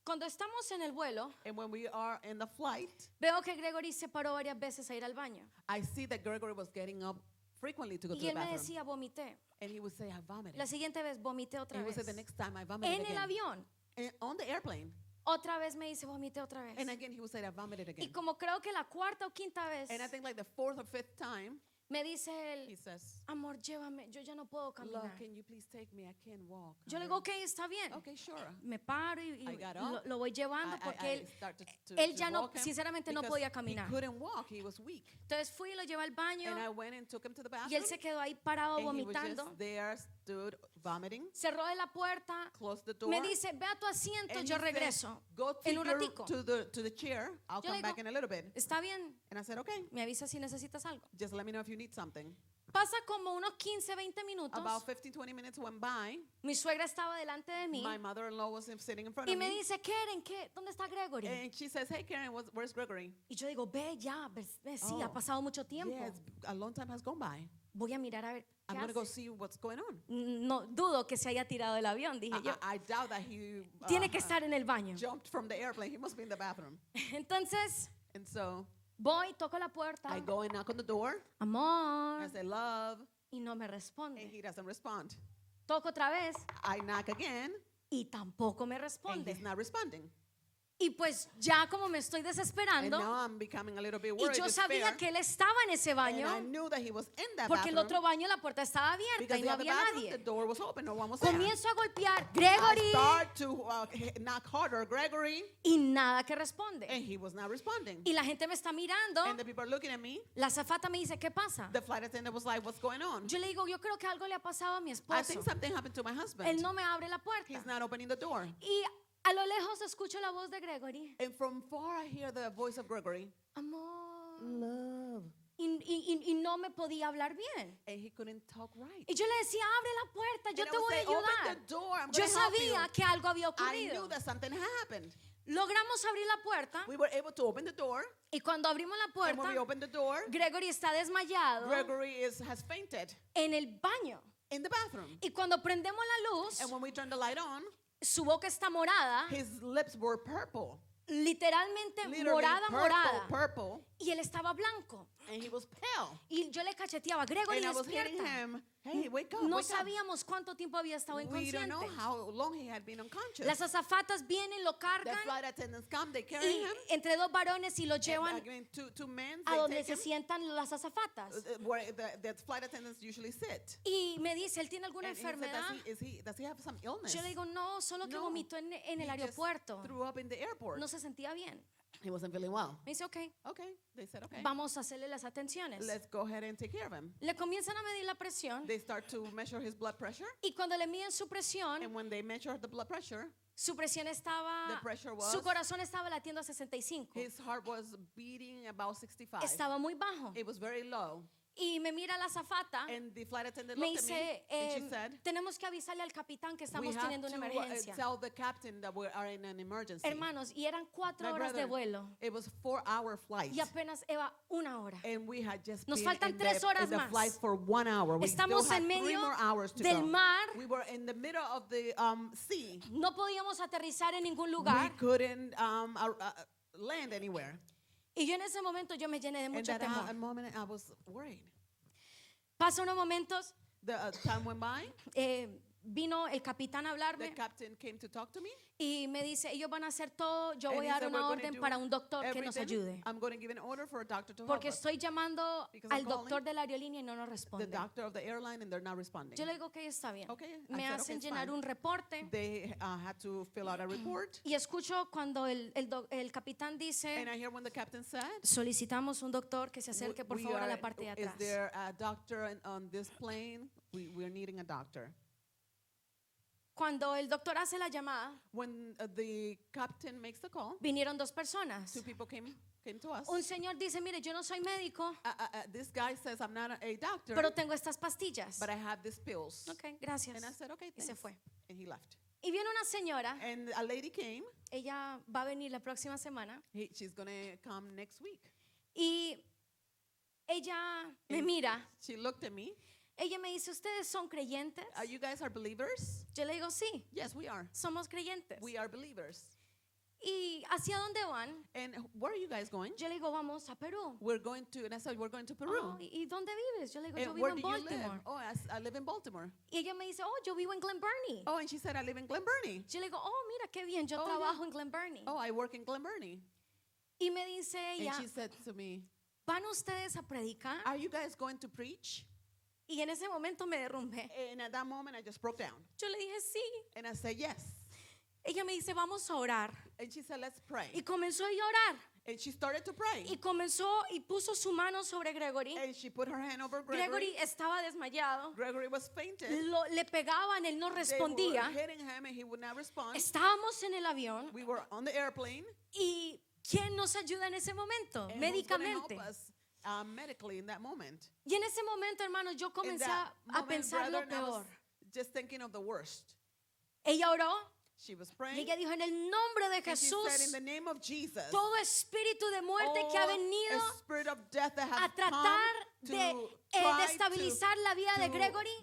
cuando estamos en el vuelo, And when we are in the flight, veo que Gregory se paró varias veces a ir al baño. I see that Gregory was getting up frequently to go to Y the él me bathroom. decía, vomité. And he would say, I vomited. La siguiente vez, vomité And otra he would say, vez. the next time I vomited En el again. avión, And on the airplane. otra vez me dice, vomité otra vez. And again, he would say, I vomited Y again. como creo que la cuarta o quinta vez, And I think like the 4th or 5th time, me dice he él, says, amor, llévame, yo ya no puedo Love, caminar. can you please take me? I can't walk. Yo le digo, ok, está bien. Okay, sure. Me paro y I got lo, up. lo voy llevando I porque él, start to él ya no, walk him sinceramente no because podía he caminar. couldn't walk. He was weak. Entonces fui y lo llevé al baño And I went and took him to the y bathroom. él se quedó ahí parado And he was vomitando. just there, stood, vomiting, Cerró de la puerta, closed the door. me dice, ve a tu asiento, and yo he said, regreso. Go to, en un ratico. to the chair. I'll Yo le come back digo, in a little bit. Está bien, And I said, okay, me avisa si necesitas algo. just let me know if you need something. Pasa como unos 15, 20 minutos. About 15, 20 minutes went by. Mi suegra estaba delante de mí My mother-in-law was sitting in front y of me me. dice, Karen, ¿dónde está Gregory? And she says, hey, Karen, where's Gregory? Y yo digo, ve ya, ve, sí, Oh. ha pasado mucho tiempo. Yes, a long time has gone by. Voy a mirar a ver I'm qué going to go hace. see what's going on. No dudo que se haya tirado del avión, dije yo. I doubt that he Tiene que estar en el baño. jumped from the airplane. He must be in the bathroom. Entonces, And so voy, toco la puerta. I go and knock on the door. Amor. I say, love. Y no me And responde. he doesn't respond. Toco otra vez I knock again. y tampoco me And responde. he's not responding. Y pues ya como me estoy And desesperando now I'm becoming a little bit y worried. yo sabía despair. que él estaba en ese And I baño knew that he was in that porque el bathroom. otro baño la puerta estaba abierta Because y the no other había bathroom, the nadie. door was open. No one was there. Comienzo a golpear, I Gregory, start to knock harder, Gregory. y nada que responde. And he was not responding. Y la gente me está mirando. And the people are looking at me. La azafata me dice, ¿qué pasa? The flight attendant was like, what's going on? Yo le digo, yo creo que algo le ha pasado a mi I esposo. think something happened to my husband. Él no me abre la puerta. He's not opening the door. Y a lo lejos escucho la voz de Gregory. And from far I hear the voice of Gregory. Amor. Love. Y no me podía hablar bien. And he couldn't talk right. Y yo le decía, abre la puerta, yo And I te would voy a say, open ayudar. the door, I'm Yo gonna help sabía you. que algo había I ocurrido. knew that something had happened. Logramos abrir la puerta We were able to open the door. y cuando abrimos la And when we puerta, opened the door, Gregory está desmayado Gregory has fainted en el baño. in the bathroom. Y cuando prendemos la luz, And when we turned the light on, su boca está morada, his lips were purple. literalmente Literally morada. purple. Y él estaba blanco. And he was pale. Y yo le cacheteaba, Gregory, And I was hitting despierta. him, hey, wake up, No wake up. sabíamos cuánto tiempo había estado We don't know inconsciente. how long he had been unconscious. Las azafatas vienen, lo The cargan flight attendants come, they carry y him. entre dos varones y lo And llevan again, two men, a they donde take se him, sientan las azafatas. where the flight attendants usually sit. Y me dice, ¿él tiene alguna And he said, enfermedad? does he have some illness? Yo le digo, no, solo que No, vomitó en el He just aeropuerto. threw up in the airport. No se sentía bien. He wasn't feeling well. Me dice, ok, Okay, they said, okay, vamos a hacerle las atenciones. let's go ahead and take care of him. Le comienzan a medir la presión They start to measure his blood pressure. y cuando le miden su presión, And when they measure the blood pressure, su presión estaba, The pressure was- su corazón estaba latiendo a 65. his heart was beating about 65. Estaba muy bajo. It was very low. Y me mira la azafata, And the flight attendant me looked at me dice, and she said, tenemos que avisarle al capitán que we estamos have teniendo una to emergencia. tell the captain that we are in an emergency. Hermanos, y eran 4 My horas de brother, vuelo It was 4-hour flight. y apenas iba 1 hora. And we had just Nos been faltan in 3 horas in the más. flight for 1 hour. We Estamos still had en 3 medio more hours to del go. mar. We were in the middle of the sea. No podíamos aterrizar en ningún We lugar. couldn't land anywhere. Y yo en ese momento yo me llené de And mucho that temor. moment I was worried. Pasan unos momentos, The time went by. vino el capitán a The hablarme captain came to talk to me. y me dice, ellos van a hacer todo, yo And voy he a dar said, una "We're gonna orden do para un doctor que nos everything. ayude. I'm going to give an order for a doctor to help Porque us. estoy llamando Because al I'm doctor calling de la aerolínea y no nos The responde. doctor of the airline and they're not responding. Yo le digo que está bien. Okay, I Me said, hacen "Okay, it's llenar fine." un reporte They had to fill out a report. y escucho cuando el capitán And dice, I hear when the captain said, solicitamos un doctor que se acerque por "We favor a are- la parte de is atrás. there a doctor on this plane? We're needing a doctor." Cuando el doctor hace la llamada, When the captain makes the call, vinieron 2 personas. 2 people came to us. Un señor dice, mire, yo no soy médico, This guy says, "I'm not a doctor, pero tengo estas pastillas. but I have these pills." Ok, gracias. And I said, "Okay, Y se thanks." fue. And he left. Y viene una señora, And a lady came. ella va a venir la próxima semana She's going to come next week. y ella me mira, She looked at me. ella me dice, ¿ustedes son creyentes? You guys are believers? Yo le digo, sí, Yes, we are. somos creyentes. We are believers. ¿Y hacia dónde van? And where are you guys going? Yo le digo, vamos a Perú. We're going to, and I said, we're going to Peru. "Oh, ¿y dónde vives? Yo le digo, yo And vivo where en do you live? Baltimore. Oh, I live in Baltimore. Y ella me dice, oh, yo vivo en Glen Burnie. Oh, and she said, I live in Glen Burnie. Yo le digo, oh, mira qué bien, yo Oh, trabajo yeah. en Glen Burnie. Oh, I work in Glen Burnie. Y me dice ella, And she said to me, ¿van ustedes a predicar? are you guys going to preach? Y en ese momento me derrumbé. And at that moment, I just broke down. Yo le dije, sí. And I said, yes. Ella me dice, vamos a orar. And she said, let's pray. Y comenzó a orar. And she started to pray. Y comenzó y puso su mano sobre Gregory. And she put her hand over Gregory. Gregory estaba desmayado. Gregory was fainted. Le pegaban, él no They were respondía. hitting him and he would not respond. Estábamos en el avión. We were on the airplane. ¿Y quién nos ayuda en ese momento? And who's gonna help Médicamente. us medically in that moment. Y en ese momento, hermanos, yo In comencé that a moment, pensar lo brethren, I was peor. just thinking of the worst. Ella oró She was y praying. ella dijo, en el nombre de And she said, in Jesús, the name of Jesus, todo espíritu de muerte que ha all venido a spirit of death that a has tratar come de to try to destabilizar la vida de to Gregory,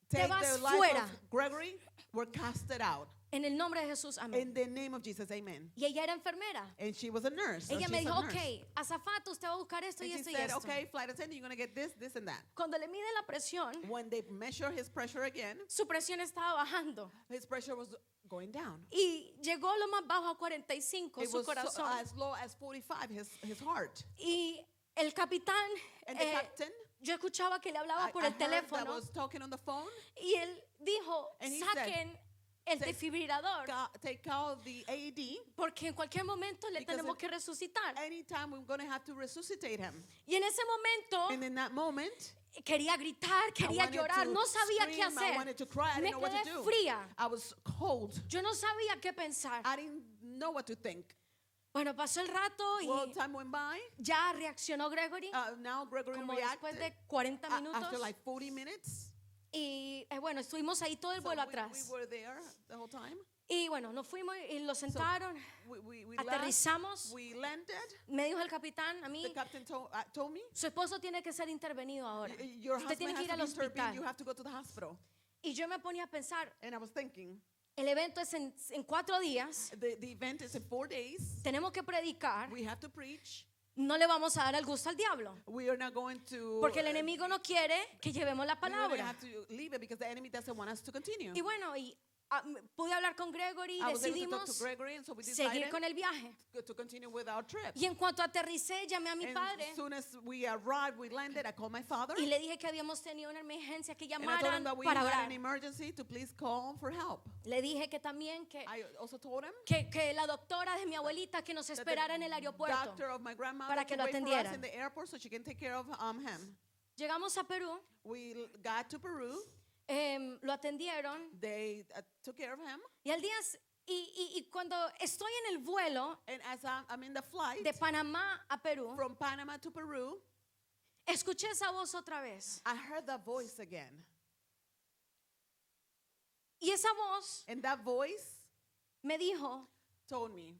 te take vas the life fuera. of Gregory, were casted out. En el nombre de Jesús, amén. In the name of Jesus, amen. Y ella era enfermera. And she was a nurse. or Ella me she's a dijo, nurse. ok, azafato, usted va a buscar esto And y she esto y said, esto. okay, flight attendant, you're going to get this, this, and that. Cuando le mide la presión, When they measure his pressure again, su presión estaba bajando. his pressure was going down. Y llegó lo más bajo a 45 It su was corazón. as low as 45, his heart. Y el capitán, And the captain, yo escuchaba que le hablaba por I el heard that teléfono was talking on the phone. y él dijo, And he saquen el "Take- desfibrilador Take out the AED. porque en cualquier momento le Because tenemos at que resucitar. Anytime we're going to have to resuscitate him. Y en ese momento And in that moment, quería gritar, I quería wanted llorar, to no sabía qué scream, I hacer. wanted to cry, I Me didn't know what quedé to do. fría. I was cold. Yo no sabía qué pensar. I didn't know what to think. Bueno, pasó el rato Well, y time went by. ya reaccionó Gregory Now Gregory como después reacted de 40 after minutos. like 40 minutes. Y bueno, estuvimos ahí todo el So vuelo we atrás. were there the whole time. Y bueno, nos fuimos y lo sentaron, We aterrizamos. We landed. Me dijo el capitán a mí, The captain told me, su esposo tiene que ser intervenido ahora. your Usted tiene husband que ir has al to be intervened. You hospital. have to go to the hospital. Y yo me ponía a pensar, And I was thinking, el evento es en 4 días, the event is in 4 days. tenemos que predicar, We have to preach. no le vamos a dar el gusto al diablo. We are not going to. Porque el enemigo no quiere que llevemos la we're going to palabra. have to leave it because the enemy doesn't want us to continue. Y bueno, pude hablar con Gregory y I was able to talk to decidimos Gregory, and so we seguir decided con el viaje. to continue with our trip. Y en cuanto aterricé, llamé a mi And padre as soon as we arrived, we landed. I called my father. y le dije que habíamos tenido una emergencia, que And I told llamaran him that we para had orar. an emergency to please call for help. Le dije que también I also told him que la doctora de mi abuelita que nos that esperara en el the aeropuerto. doctor of my grandmother para to que lo wait for us atendieran. in the airport so she can take care of him. Llegamos a Perú, We got to Peru. lo atendieron They took care of him. y al día y cuando estoy en el vuelo And as I'm in the flight de Panamá a Perú, from Panama to Peru, escuché esa voz otra vez. I heard that voice again. Y esa voz And that voice me dijo, told me,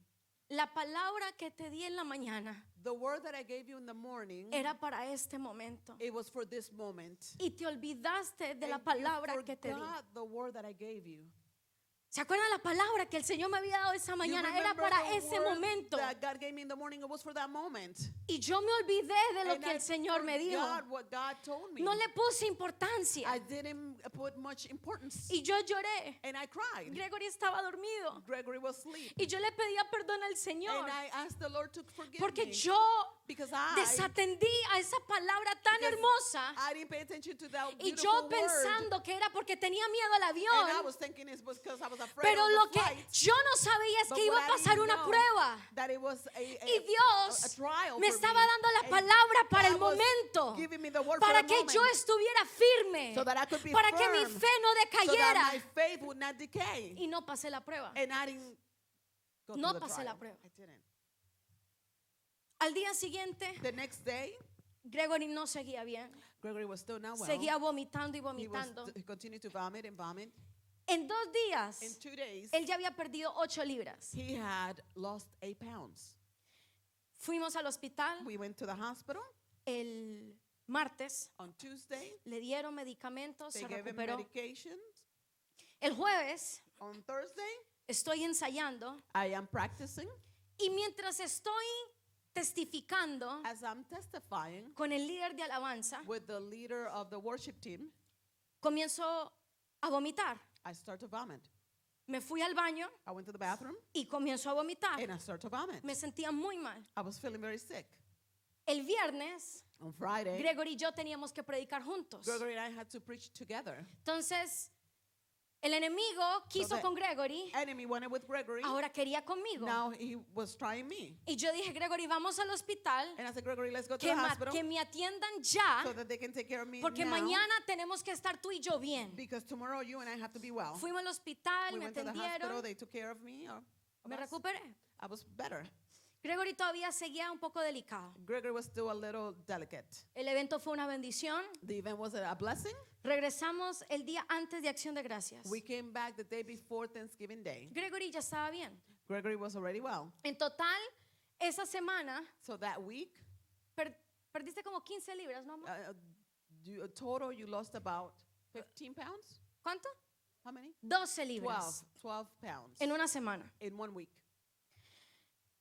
la palabra que te di en la mañana the word that I gave you in the morning, era para este momento. it was for this moment. Y te olvidaste de la And palabra you que te di. forgot the word that I gave you. ¿Se acuerdan la palabra que el Señor me había dado esa You mañana? Era remember para the ese word momento. that God gave me in the morning, it was for that moment. Y yo me olvidé de lo And que I el Señor me dijo. forgot what God told me. No le puse importancia. I didn't put much importance. Y yo lloré. And I cried. Gregory estaba dormido. Gregory was asleep. Y yo le pedía perdón al Señor. And I asked the Lord to forgive Porque me. yo Because I desatendí a esa palabra tan because hermosa. I didn't pay attention to that Y beautiful yo word. pensando que era porque tenía miedo al And I avión. was thinking it was because I was afraid Pero of lo the que flight. yo no sabía es But que iba what a I pasar didn't una know, prueba. that it was a Y Dios trial me for estaba me. dando la And palabra para el God was momento. giving me the word Para for que the yo moment, estuviera firme. so that I could be Para que mi firm, fe no so that decayera. my faith would not decay. Y no pasé la prueba. And I didn't go No through the pasé trial. la prueba. I didn't. Al día siguiente, The next day, Gregory no seguía bien. Gregory was still not well. Seguía vomitando y He vomitando. he continued to vomit and vomit. En 2 días, In 2 days, él ya había perdido 8 libras. he had lost 8 pounds. Fuimos al hospital We went to the hospital el martes. on Tuesday. Le dieron medicamentos, They se gave him recuperó. medications. El jueves On Thursday, estoy ensayando I am practicing. y mientras estoy testificando As I'm testifying con el líder de alabanza, with the leader of the worship team, comienzo a vomitar. I start to vomit. Me fui al baño I went to the bathroom y comienzo a vomitar. and I start to vomit. Me sentía muy mal. I was feeling very sick. El viernes, On Friday, Gregory y yo teníamos que predicar juntos. Gregory and I had to preach together. Entonces, el enemigo quiso the con Gregory, Enemy wanted with Gregory. ahora quería conmigo. Now he was trying me. Y yo dije, Gregory, vamos al hospital, And I said, Gregory, let's go to que, the hospital que me atiendan ya, so that they can take care of me porque now. mañana tenemos que estar tú y yo bien. Because tomorrow you and I have to be well. Fuimos al hospital, We me went to the hospital, atendieron, they took care of me. me us. recuperé. I was better. Gregory todavía seguía un poco delicado. Gregory was still a little delicate. El evento fue una bendición. The event was a blessing. Regresamos el día antes de Acción de Gracias. We came back the day before Thanksgiving Day. Gregory ya estaba bien. Gregory was already well. En total, esa semana So that week, perdiste como 15 libras, ¿no, amor? total you lost about 15 pounds? ¿Cuánto? How many? 12 libras 12 pounds en una semana. in 1 week.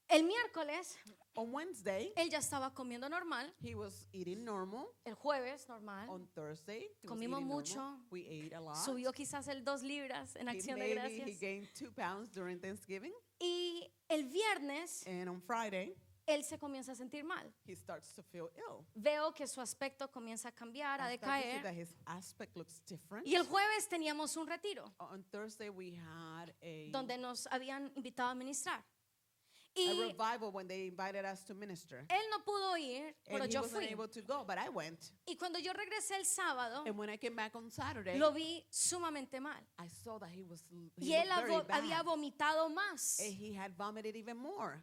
El miércoles, On Wednesday, él ya estaba comiendo normal. he was eating normal. El jueves, normal. On Thursday, he was Comimos eating mucho. normal. We ate a lot. Subió quizás el 2 libras en Acción de He Gracias. gained 2 pounds during Thanksgiving. Y el viernes, And on Friday, él se comienza a sentir mal. he starts to feel ill. Veo que su aspecto comienza a cambiar, a I start to see decaer. that his aspect looks different. Y el jueves teníamos un retiro On Thursday, we had a donde nos habían invitado a ministrar. a Y revival when they invited us to minister. él no pudo ir, pero And he yo wasn't fui. able to go, but I went. Y cuando yo regresé el sábado, And when I came back on Saturday, lo vi sumamente mal. I saw that he Y él looked very bad. había vomitado más. And he had vomited even more.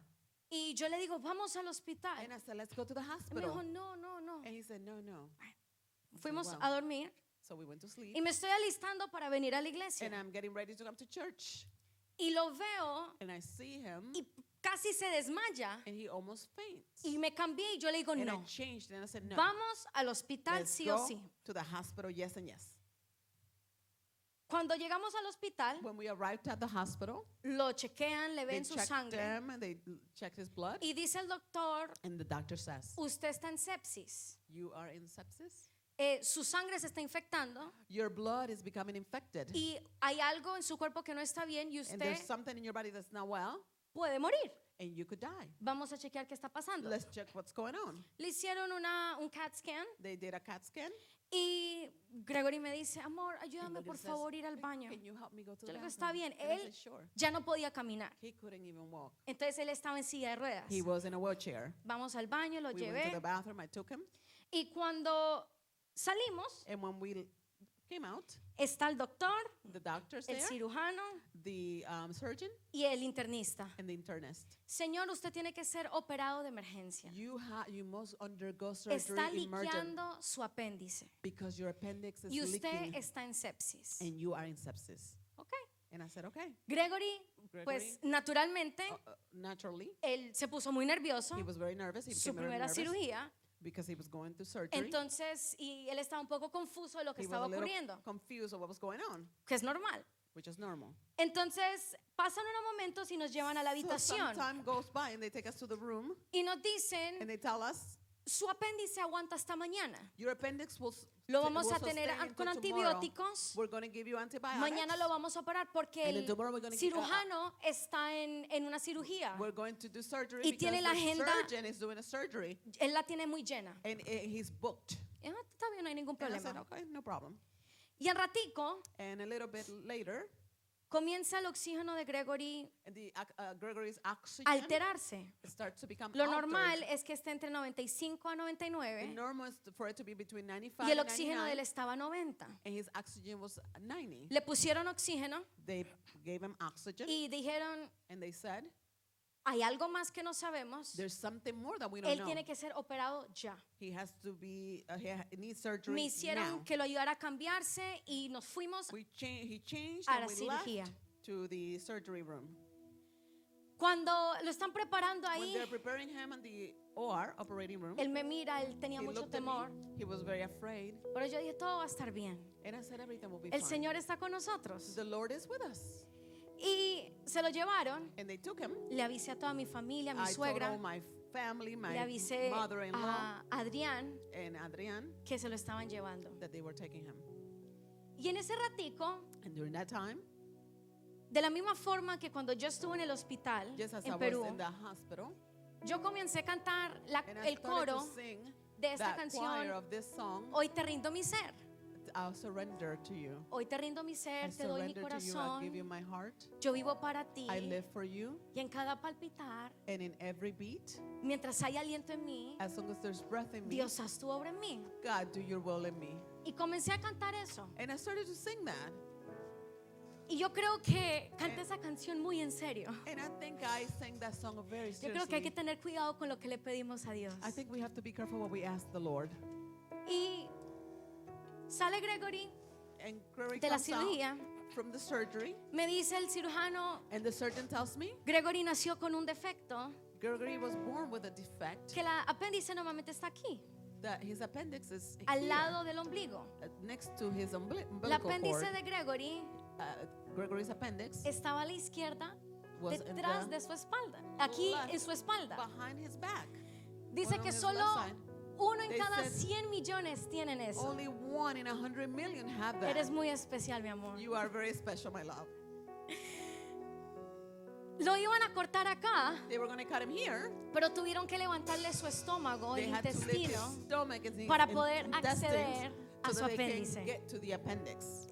Y yo le digo, vamos al hospital. And I said, let's go to the Y me hospital. dijo, no, no, no. And he said, no, no. Fuimos wow. a dormir So we went to sleep. y me estoy alistando para venir a la And iglesia. I'm getting ready to come to church. Y lo veo And I see him. y casi se desmaya. And he almost faints. Y me cambié y yo le digo, And I no, changed. And I said, no. vamos al hospital Let's sí o go sí. to the hospital, yes and yes. Cuando llegamos al hospital, When we arrived at the hospital, lo chequean, le they ven su checked sangre him and they checked his blood. y dice el doctor, And the doctor says, usted está en sepsis. you are in sepsis. Su sangre se está infectando Your blood is becoming infected. y hay algo en su cuerpo que no está bien y And usted there's something in your body that's not well. puede morir. And you could die. Vamos a chequear qué está pasando. Let's check what's going on. Le hicieron un CAT scan They did a CAT scan. y Gregory me dice, amor, And ayúdame Gregory por says, favor ir al "Hey, baño. Can you help me go to Yo the le digo, bathroom?" está bien. And I Él said, sure. ya no podía caminar. He couldn't even walk. Entonces él estaba en silla de ruedas. He was in a wheelchair. Vamos al baño, lo We went to the llevé. bathroom. I took him. Y cuando salimos, And when we came out, está el doctor, the doctor's el there, cirujano the surgeon, y el internista. and the internist. Señor, usted tiene que ser operado de emergencia. You must undergo surgery Está emergent liqueando su apéndice because your appendix is y usted leaking está en sepsis. and you are in sepsis. ¿Ok? And I said, okay. Gregory, pues naturalmente, Naturally, él se puso muy nervioso. he was very nervous. He Su became very primera nervous cirugía. because he was going through surgery. Entonces, y él estaba un poco confuso de lo que He was estaba a little ocurriendo, confused of what was going on, que es normal. which is normal. Entonces, pasan unos momentos y nos llevan a la So habitación some time goes by and they take us to the room y nos dicen, and they tell us su apéndice aguanta hasta mañana. your appendix will Lo vamos a sustain tener until con tomorrow. antibióticos. We're going to give you antibiotics. Mañana lo vamos a operar porque And then el tomorrow we're gonna cirujano está en una cirugía. We're going to do surgery Y because tiene la the agenda- surgeon is doing a surgery Él la tiene muy llena. and he's booked. Y, está bien, no hay ningún And I said, problema. okay, no problem. Y al ratico And a little bit later, comienza el oxígeno de Gregory the Gregory's oxygen a alterarse. starts to become Lo altered. normal es que esté entre 95 a The 99 normal is for it to be between 95 y el and oxígeno de él 99, estaba a 90. and his oxygen was 90. Le pusieron oxígeno They gave him oxygen, y dijeron, and they said, hay algo más que no sabemos. there's something more that we don't Él know. tiene que ser operado ya. He has to be, he needs surgery Me hicieron now. que lo ayudara a cambiarse y nos fuimos. He changed a and la we cirugía. left to the surgery room. Cuando lo están preparando When ahí, they're preparing him in the OR operating room, él me mira, él tenía he mucho looked at temor. me. He was very afraid. Pero yo dije, todo va a estar bien. And I said, everything will be El fine. Señor está con nosotros. The Lord is with us. Y se lo llevaron. And they took him. Le avisé a toda mi familia, a mi I told suegra. all my family, Le my avisé mother-in-law, a Adrián and Adrian que se lo estaban llevando. that they were taking him. Y en ese ratico, And during that time, de la misma forma que cuando yo estuve en el hospital just as I en was Perú, in the hospital, yo comencé a cantar and I el started coro to sing de esta that choir canción, of this song, Hoy te rindo mi ser. I'll surrender to you. Hoy te rindo mi I ser, te doy mi surrender to you. I'll give you corazón. my heart. Yo vivo para ti. I live for you. Y en cada palpitar, And in every beat, mientras hay aliento en mí, as long as there's breath in me, Dios haz tu obra en mí. God, do your will in me. Y comencé a cantar eso. And I started to sing that. Y yo creo que canté esa canción muy en serio. And I think I sang that song very Yo creo que hay que seriously. tener cuidado con lo que le pedimos a Dios. I think we have to be careful what we ask the Lord. Y sale Gregory And Gregory de la comes out cirugía. from the surgery, Me dice el cirujano, and the surgeon tells me Gregory nació con un defecto, Gregory was born with a defect, que la apéndice normalmente está aquí, that his appendix is al here, lado del ombligo. next to his La umbilical apéndice cord. de Gregory Gregory's appendix estaba a la izquierda, was in detrás the de su espalda, aquí left en su espalda. behind his back. Dice on que his solo left side. uno en They cada said 100 millones tienen eso. Only 1 in 100 million have that. Eres muy especial, mi amor. You are very special, my love. Lo iban a cortar acá, They were going to cut him here. pero tuvieron que levantarle su estómago, el They had to lift his intestino, stomach and his para poder intestines acceder a so su that they apéndice. can get to the appendix.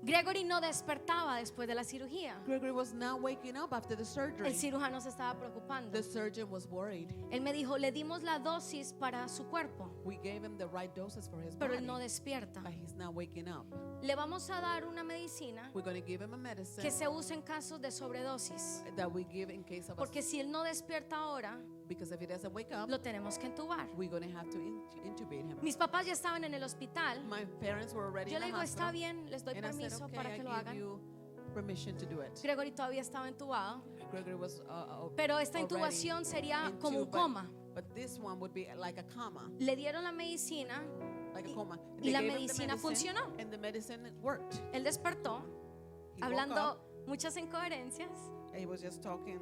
Gregory no despertaba después de la cirugía. Gregory was not waking up after the surgery. El cirujano se estaba preocupando. The surgeon was worried. Él me dijo, le dimos la dosis para su cuerpo, We gave him the right doses for his pero body, él no despierta. but he's not waking up. Le vamos a dar una medicina We're going to give him a medicine que se usa en casos de sobredosis, that we give in case of porque si él no despierta ahora, because if he doesn't wake up, lo tenemos que entubar. we're going to have to intubate him. Mis papás ya estaban en el hospital. My parents were already Yo in le the digo, está hospital, bien, les doy and I said, permiso okay, para I que lo give hagan. you permission to do it. Gregory todavía estaba entubado, Gregory was pero esta already intubación sería como un intubed, coma. but this one would be like a coma, Le dieron la medicina, like a coma. y They la gave him the medicina medicine, funcionó. and the medicine worked. él despertó, He woke hablando up, muchas incoherencias. he was just talking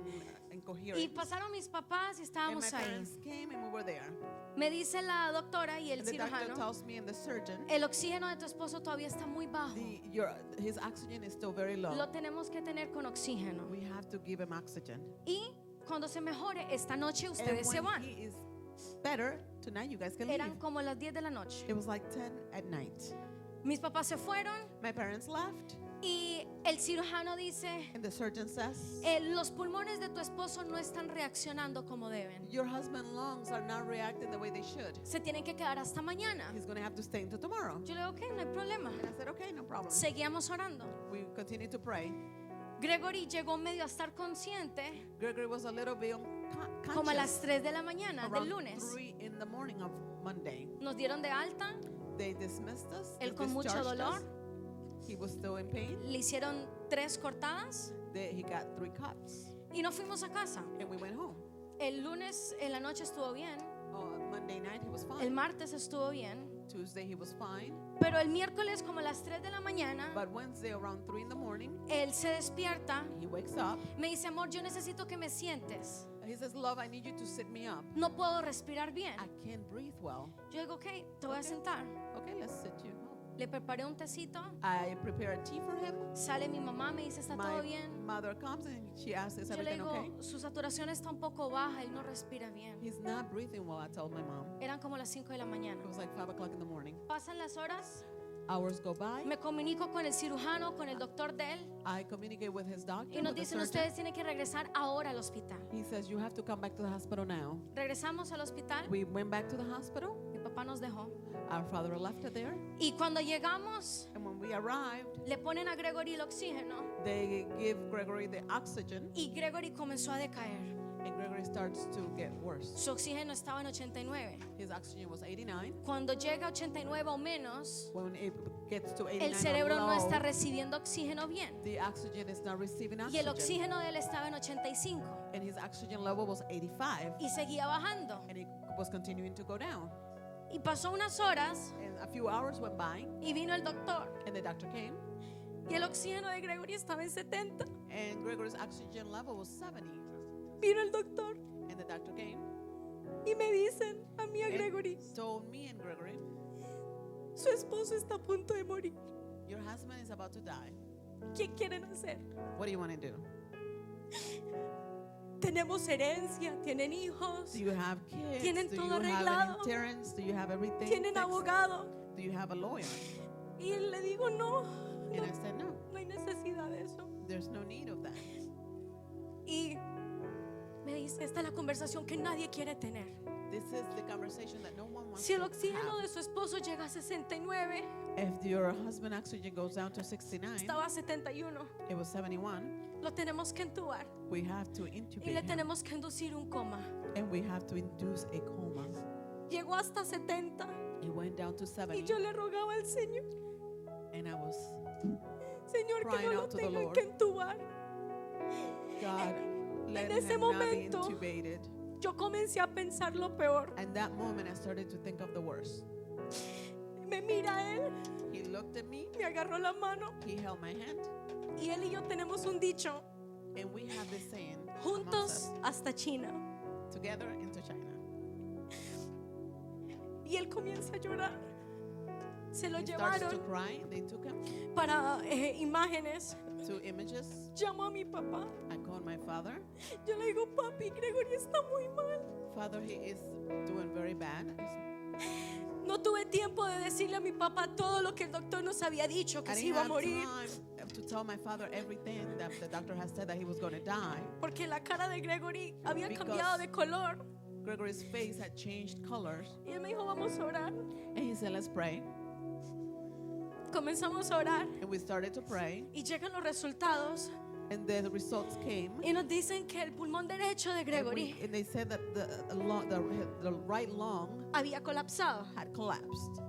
Y incoherent. pasaron mis papás y And estábamos my ahí. parents came and we were there. Me dice la doctora y el And the doctor cirujano, tells me and the surgeon, el oxígeno de tu esposo todavía está muy bajo. his oxygen is still very low. Lo tenemos que tener con oxígeno. We have to give him oxygen. Y cuando se mejore, esta noche And ustedes se when van. he is better, tonight you guys can leave. Eran como las 10 de la noche. It was like 10 at night. Mis papás se fueron My parents left, y el cirujano dice, and the surgeon says, los pulmones de tu esposo no están reaccionando como deben. your husband's lungs are not reacting the way they should. Se tienen que quedar hasta mañana. He's going to have to stay until tomorrow. Yo le digo, ok, no hay problema. And I said, okay, no problem. Seguíamos orando. We continued to pray. Gregory llegó medio a estar consciente Gregory was a little bit como a las conscious 3 de la mañana del around lunes. 3 in the morning of Monday. Nos dieron de alta, They dismissed us. él They con mucho discharged dolor. us. He was still in pain. Le hicieron 3 cortadas He got 3 cuts. y nos fuimos a casa. And we went home. El lunes en la noche estuvo bien, Monday night he was el fine. martes estuvo bien, Tuesday he was fine. pero el miércoles como a las 3 de la mañana, But Wednesday around 3 in the morning, él se despierta, he wakes up. me dice, amor, yo necesito que me sientes. He says, love, I need you to sit me up. No puedo respirar bien. I can't breathe well. Yo digo, ok, te voy a sentar. Okay, let's sit you up. Le preparé un tecito, I prepare a tea for him. sale mi mamá, me dice, ¿está todo My bien? mother comes and she asks, is Yo le everything digo, okay? su saturación está un poco baja, él no respira bien. He's not breathing well, I told my mom. Eran como las 5 de la mañana. It was like 5 o'clock in the morning. Pasan las horas, Hours go by. me comunico con el cirujano, con el doctor de él, I communicate with his doctor, y nos with the dicen, surgeon. ustedes tienen que regresar ahora al hospital. He says, you have to come back to the hospital now. Regresamos al hospital, We went back to the hospital. mi papá nos dejó. Our father left her there. Y cuando llegamos, And when we arrived, le ponen a Gregory el oxígeno, they give Gregory the oxygen. y Gregory comenzó a decaer. And Gregory starts to get worse. Su oxígeno estaba en 89. His oxygen was 89. Cuando llega a 89 o menos, When it gets to 89 el cerebro or no low, está recibiendo oxígeno bien. the oxygen is not receiving Y el oxygen. oxígeno de él estaba en 85 And his oxygen level was 85. y seguía bajando. And it was continuing to go down. Y pasó unas horas And a few hours went by. y vino el doctor And the doctor came. y el oxígeno de Gregory estaba en 70. And Gregory's oxygen level was 70. Vino el doctor And the doctor came. y me dicen a mí, a and Gregory, told me and Gregory, su esposo está a punto de morir. your husband is about to die. ¿Qué quieren hacer? What do you want to do? Tenemos herencia, tienen hijos, Do you have kids? Tienen do todo you have arreglado. an insurance? Do you have everything? tienen fixed? abogado. Do you have a lawyer? Y le digo, no, And I said, no, no hay necesidad de eso. there's no need of that. Y me dice, esta es la conversación que nadie quiere tener. this is the conversation that no one wants Si el to oxígeno have. de su esposo llega a 69, If your husband oxygen goes down to 69, estaba a 71, it was 71, lo tenemos que entubar we have to y le intubate him, tenemos que inducir un coma. and we have to induce a coma. Llegó hasta 70 It went down to y 70, yo le rogaba al Señor, and I was, Señor, que crying no lo out to the tengan Lord. que entubar. God, let ese him not be momento, intubated. Yo comencé a pensar lo peor. And that moment, I started to think of the worst. Me mira él, He looked at me, me agarró la mano he held my hand, y él y yo tenemos un dicho, and we have this saying, amongst juntos us, hasta China. together into China. Y él comienza a llorar. Se lo He starts to llevaron cry. They took him para imágenes. to images. Llamó a mi papá. I called my father. Yo le digo, papi, Gregory está muy mal. Father, he is doing very bad. No tuve tiempo de decirle a mi papá todo lo que el doctor nos había dicho, que I se didn't iba a have morir. time to tell my father everything that the doctor has said that he was going to die. Porque la cara de Gregory había Because- cambiado de color. Gregory's face had changed colors. Y él me dijo, vamos a orar. And he said, let's pray. Comenzamos a orar And we started to pray. y llegan los resultados And the results came. y nos dicen que el pulmón derecho de Gregory And they said that the right lung había colapsado had collapsed.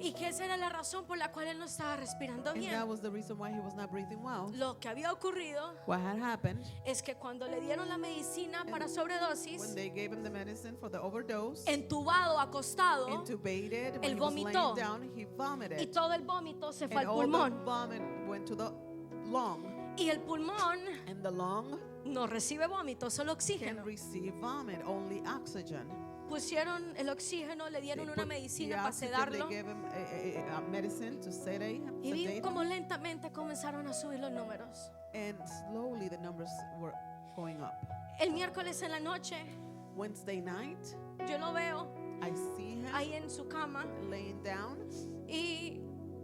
y que esa era la razón por la cual él no estaba respirando And bien. that was the reason why he was not breathing well. Lo que había ocurrido What had happened es que cuando le dieron la medicina para when sobredosis, they gave him the medicine for the overdose, entubado, acostado, intubated, él when he was vomitó. laying down, he y vomited. todo el vómito se fue And al all the pulmón. vomit went to the lung. Y el pulmón And the lung no recibe vómito, solo can oxígeno. receive vomit, only oxygen. Pusieron el oxígeno, le They dieron put una the medicina para oxygen, sedarlo. they gave him a medicine to sedate him. Y vi sedate como him. lentamente comenzaron a subir los números. And slowly the numbers were going up. El miércoles en la noche, Wednesday night, yo lo veo I see him ahí en su cama laying down, y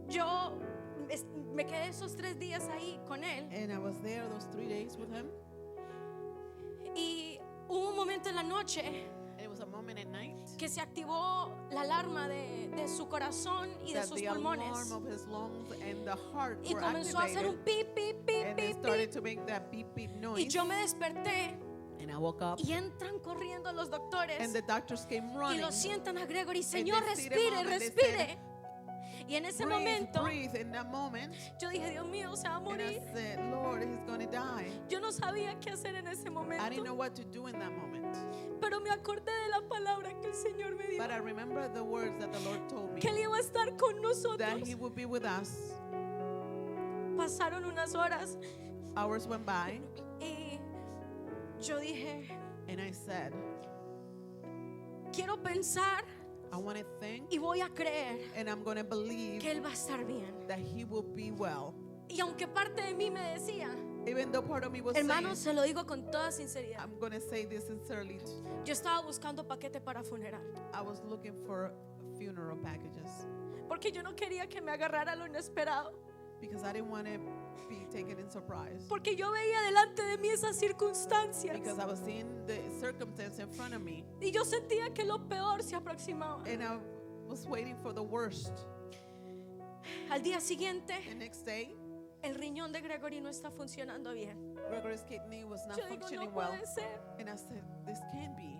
yo me quedé esos 3 días ahí con él. and I was there those 3 days with him. Y hubo un momento en la noche And it was a moment at night que se activó la alarma de su corazón y de that sus the pulmones. alarm of his lungs and the heart Y were comenzó a hacer activated, un pip, pip, pip, and they pip, started pip. to make that beep beep Y noise. yo me desperté And I woke up, y entran corriendo los doctores and the doctors came y running. lo sientan a Gregory. Señor, they sit him respire, up and they respire. Y en ese Breathe, momento breathe. In that moment, yo dije, Dios mío, se va a and I morir. said, Lord, he's going to die. Yo no sabía qué hacer en ese I didn't know momento, what to do in that moment. pero me acordé de la palabra que el Señor me dio, But I remember the words that the Lord told me, que Él iba a estar con that nosotros. he would be with us. Pasaron unas horas Hours went by, y yo dije, and I said, quiero pensar I want to think, y voy a creer and I'm going to believe que Él va a estar bien. that he will be well. Y aunque parte de mí me decía, Even though part of me was hermanos, saying, se lo digo con toda sinceridad, I'm going to say this sincerely, yo estaba buscando paquete para funeral, I was looking for funeral packages porque yo no quería que me agarrara lo inesperado, because I didn't want to be taken in surprise. porque yo veía delante de mí esas circunstancias Because I was seeing the circumstance in front of me, y yo sentía que lo peor se aproximaba. and I was waiting for the worst. Al día siguiente, The next day, el riñón de Gregory no está funcionando bien. Gregory's kidney was not Yo digo, functioning no well, puede ser. and I said, this can be.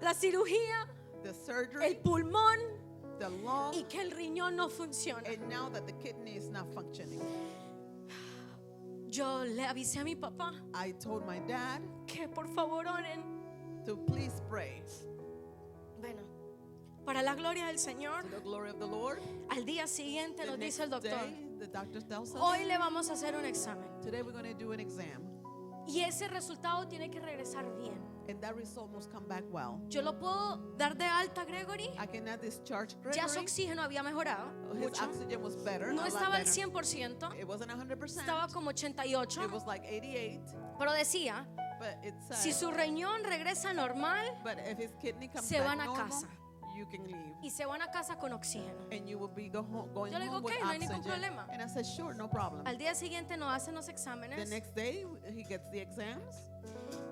La cirugía, The el surgery, pulmón the lung, y que el riñón no funciona. and now that the kidney is not functioning. Yo le avisé a mi papá I told my dad que por favor oren. to please pray. Bueno, para la gloria del Señor, To the glory of the Lord. al día siguiente The nos next dice el doctor, day, the doctor tells us, hoy le vamos a hacer un examen today we're going to do an exam, y ese resultado tiene que regresar bien. and that result must come back well. Yo lo puedo dar de alta a Gregory. I cannot discharge Ya su Gregory. oxígeno había mejorado His mucho. oxygen was better, No a lot estaba al better. 100%, It wasn't 100%. estaba como 88, It was like 88, pero decía, but it said, si su riñón regresa normal but if his kidney comes se back van a normal, casa. you can leave. y se van a casa con oxígeno. And you will be going Yo le digo, home with "Okay, no hay ningún oxygen." problema. And I said, sure, no problem. Al día siguiente nos hacen los The exámenes next day, he gets the exams,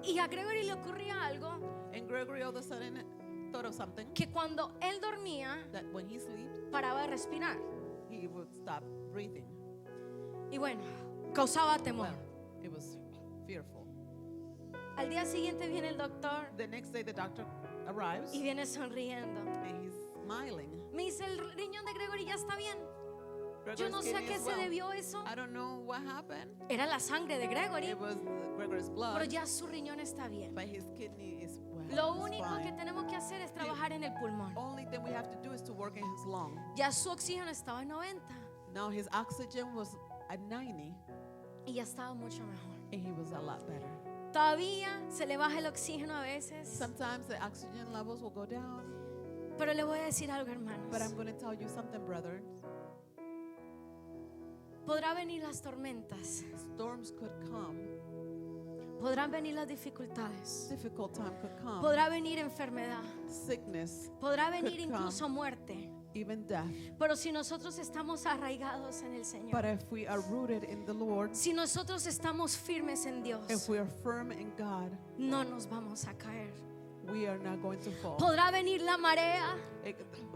y a Gregory le ocurría algo and Gregory all of a sudden thought of something, que cuando él dormía that when he sleeps, paraba de respirar. he would stop breathing. Y bueno, causaba temor. Well, it was fearful. Al día siguiente viene el doctor The next day, the doctor arrives y viene sonriendo. and he's smiling. Me dice, el riñón de Gregory ya está bien. Yo Gregory's no sé a kidney qué is se well. debió eso. I don't know what happened. Era la sangre de Gregory, It was Gregory's pero blood, ya su riñón está bien. but his kidney is well. Lo It's único fine. que tenemos que hacer es trabajar en el pulmón. Only thing we have to do is to work in his lung. Ya su oxígeno estaba en 90 Now his oxygen was at 90, y ya estaba mucho mejor. and he was a lot better. Todavía se le baja el oxígeno a veces, Sometimes the oxygen levels will go down, pero le voy a decir algo, but hermanos. I'm going to tell you something, brother. Podrán venir las tormentas, Storms could come, podrán venir las dificultades, difficult time could come, podrá venir enfermedad, sickness, podrá venir Could incluso muerte. even death. Pero si nosotros estamos arraigados en el Señor, But if we are rooted in the Lord, si nosotros estamos firmes en Dios, if we are firm in God, no nos vamos a caer. we are not going to fall. Podrá venir la marea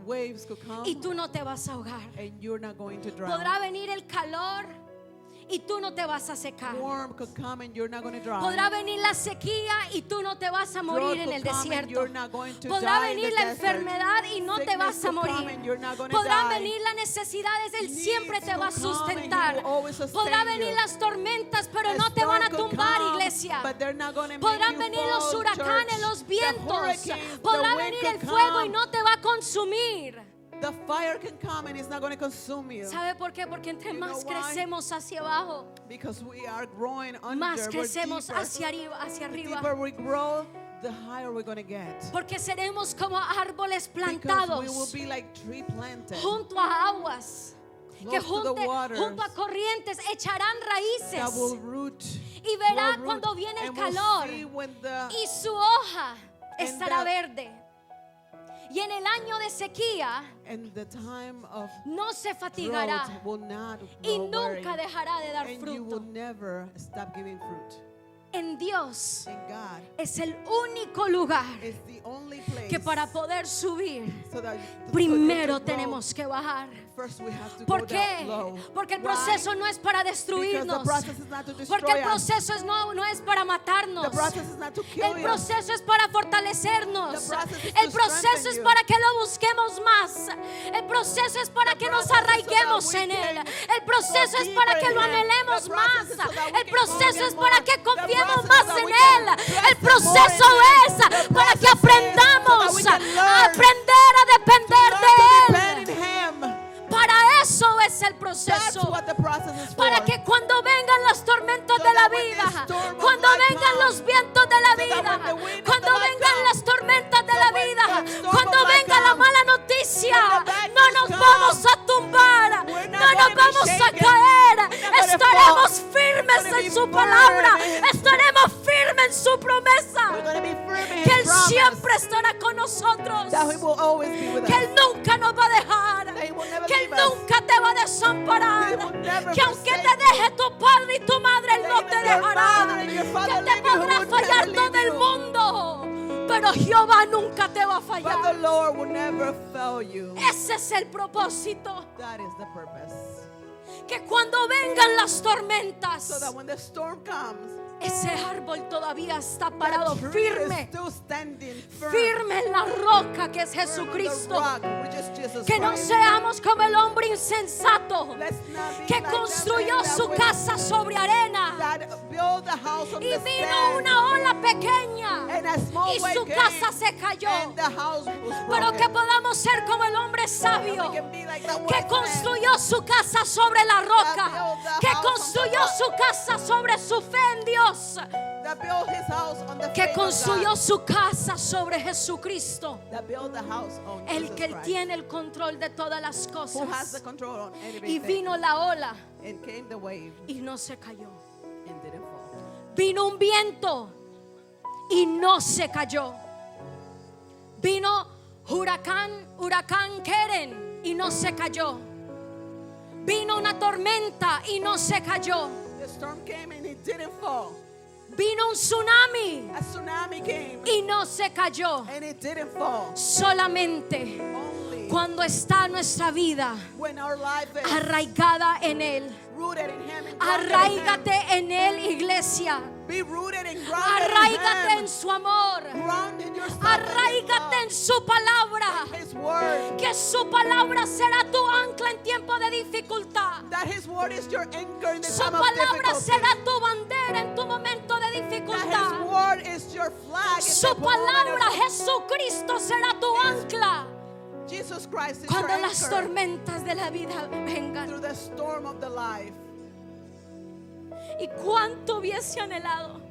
Waves could come, y tú no te vas a ahogar. and you're not going to drown. Podrá venir el calor y tú no te vas a secar. Warm could come, and you're not going to drown. Podrá venir la sequía y tú no te vas a morir en el Drought could come, and desierto. you're not going to Podrá die in venir the la desert. enfermedad y no te Sickness vas a could come, morir. and you're not going to Podrán die. venir las necesidades, Él Needs siempre te va a could come, and He sustentar. will always sustain Podrá you. venir las tormentas, pero A no te van a storm could tumbar, come, iglesia. but they're not gonna make Podrán you venir los fall, huracanes, church. los The vientos. hurricanes, Podrá the wind venir el could fuego y come. no te va a consumir. The fire can come, and it's not going to consume you. ¿Sabe por qué? Porque entre You más know why? crecemos hacia abajo, Because we are growing under. más we're crecemos deeper. hacia arriba, hacia The arriba. deeper we grow, the higher we're going to get. Porque seremos como árboles Because we will plantados be like tree planted. junto a aguas, que Close to the junto a waters. corrientes echarán That will raíces root. y verá will root, cuando viene el and we'll calor see when the- y su hoja and estará the- verde. Y en el año de sequía and the time of no se fatigará drought will not y grow nunca weary, dejará de dar and you will fruto. never stop giving fruit. En Dios And God es el único lugar is the only place que para poder subir so that primero so that you tenemos que bajar. first we have to ¿Por go qué? down low. Porque el Why? proceso no es para Because destruirnos. the process is not to Porque el destroy us. proceso no es para matarnos. The process is not to kill El you. proceso es para fortalecernos. The process is El to proceso strengthen es you. para que lo busquemos más. El proceso es para que nos process is so arraiguemos that we en Él. can El proceso go es para deeper que lo in Him. anhelemos The más. process is so that we El can proceso go es in para more. que The confiemos process más is that en we Él. can El trust Him proceso more in es Him. The para que process is so aprendamos that we can a learn aprender a depender Learn de to depend Él. in Him. Para eso es el That's proceso. what the process is for. Para que cuando vengan las tormentas So de la that when vida, the storm of cuando life vengan comes, los vientos de la so that vida, when the wind of cuando the life vengan comes, las tormentas de so la when vida, the storm cuando of life venga la comes, mala noticia, when the bad no news nos comes, vamos a tumbar, we're not no nos gonna be vamos a shaken, caer, we're not gonna estaremos fall, firmes we're gonna en be su firm palabra, in estaremos firmes en su promesa, We're going to be firm in que His Él promise. siempre estará con nosotros, That He will always be with que us. Él nunca nos va a dejar, That He will never que Él leave us. nunca te va a desamparar, He will never que aunque te forsake deje tu padre y tu madre, Él That no even te your dejará, father and your father que te leave you, He podrá will fallar never todo leave el you. mundo, pero Jehová nunca te va a But the fallar. Lord will never fail you. Ese es el propósito, That is the purpose. que cuando vengan las tormentas, So that when the storm comes, ese árbol todavía está parado the tree is firme, still standing firm. firme en la roca que es Firm on the Jesucristo. rock, which is Jesus Que no Christ. seamos como el hombre insensato Let's not be que like that construyó man that su was- casa sobre arena that built a house on y the vino sand, una ola pequeña and a small y wave su came, casa se cayó. and the house was Pero broken. que podamos ser como el hombre sabio We can be like that que wise man construyó su casa sobre la roca, que construyó su casa sobre su fe en Dios, that built his house on the que faith of construyó God, su casa sobre Jesucristo, that built the house on el Jesus que Él Christ, tiene el control de todas las who has the cosas. control on Y everything. vino la ola And came the wave y no se cayó. and didn't fall. Vino un viento y no se cayó. Vino huracán Keren y no se cayó. Vino una tormenta y no se cayó. The storm came and it didn't fall. Vino un tsunami A tsunami came y no se cayó. and it didn't fall. Solamente Only cuando está nuestra vida when our life is arraigada en Él. rooted in Him and grounded in Him. Arraígate en Él, iglesia. Be rooted and grounded Arraígate in en Him. su amor. Grounded yourself Arraígate en su palabra. in His word. Que su palabra será tu ancla en tiempo de dificultad. That His word is your anchor in the Su time of palabra difficulty. será tu bandera en tu momento de That His dificultad. word is your flag in Su the moment palabra, of- Jesucristo, será tu ancla Jesus Christ is cuando your las anchor tormentas de la vida vengan. through the storm of the life. Y cuánto hubiese anhelado.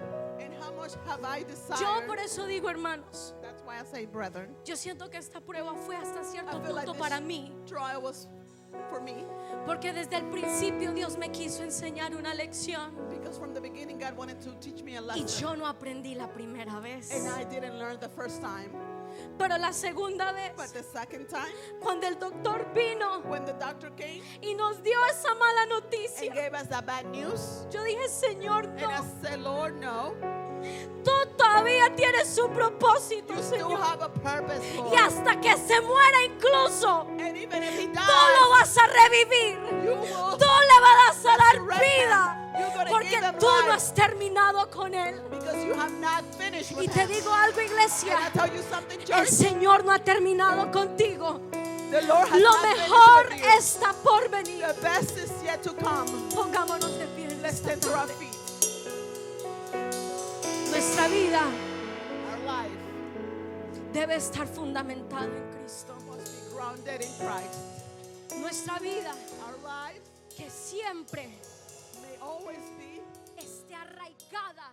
And how much have I desired? Yo por eso digo, hermanos, That's why I say, brethren, yo siento que esta prueba fue hasta I cierto feel like punto this para mí, trial was for me, porque desde el principio Dios me quiso enseñar una lección because from the beginning God wanted to teach me a y lesson. yo no aprendí la primera vez. And I didn't learn the first time, Pero la segunda but vez, the second time, cuando el doctor vino when the doctor came y nos dio esa mala and noticia, gave us that bad news, yo dije, Señor, and I no, said, Lord, no, tú todavía tienes su propósito, you still Señor. have a purpose, Lord. Y hasta que se muera incluso, And even if he tú lo dies, vas a revivir. you will, Tú le vas a dar resurrect vida. him. You're gonna Porque give him tú no life. has terminado con él. because you have not finished Y with te him. digo algo, iglesia. And I tell you something, El church, Señor no ha terminado contigo. the Lord has Lo not finished mejor with you. está por venir. The best is yet to come. Pongámonos de pie en Let's esta stand to our tarde. feet. Nuestra vida Our life debe estar fundamentada en Cristo. must be grounded in Christ. Nuestra vida Our life que siempre may always be esté arraigada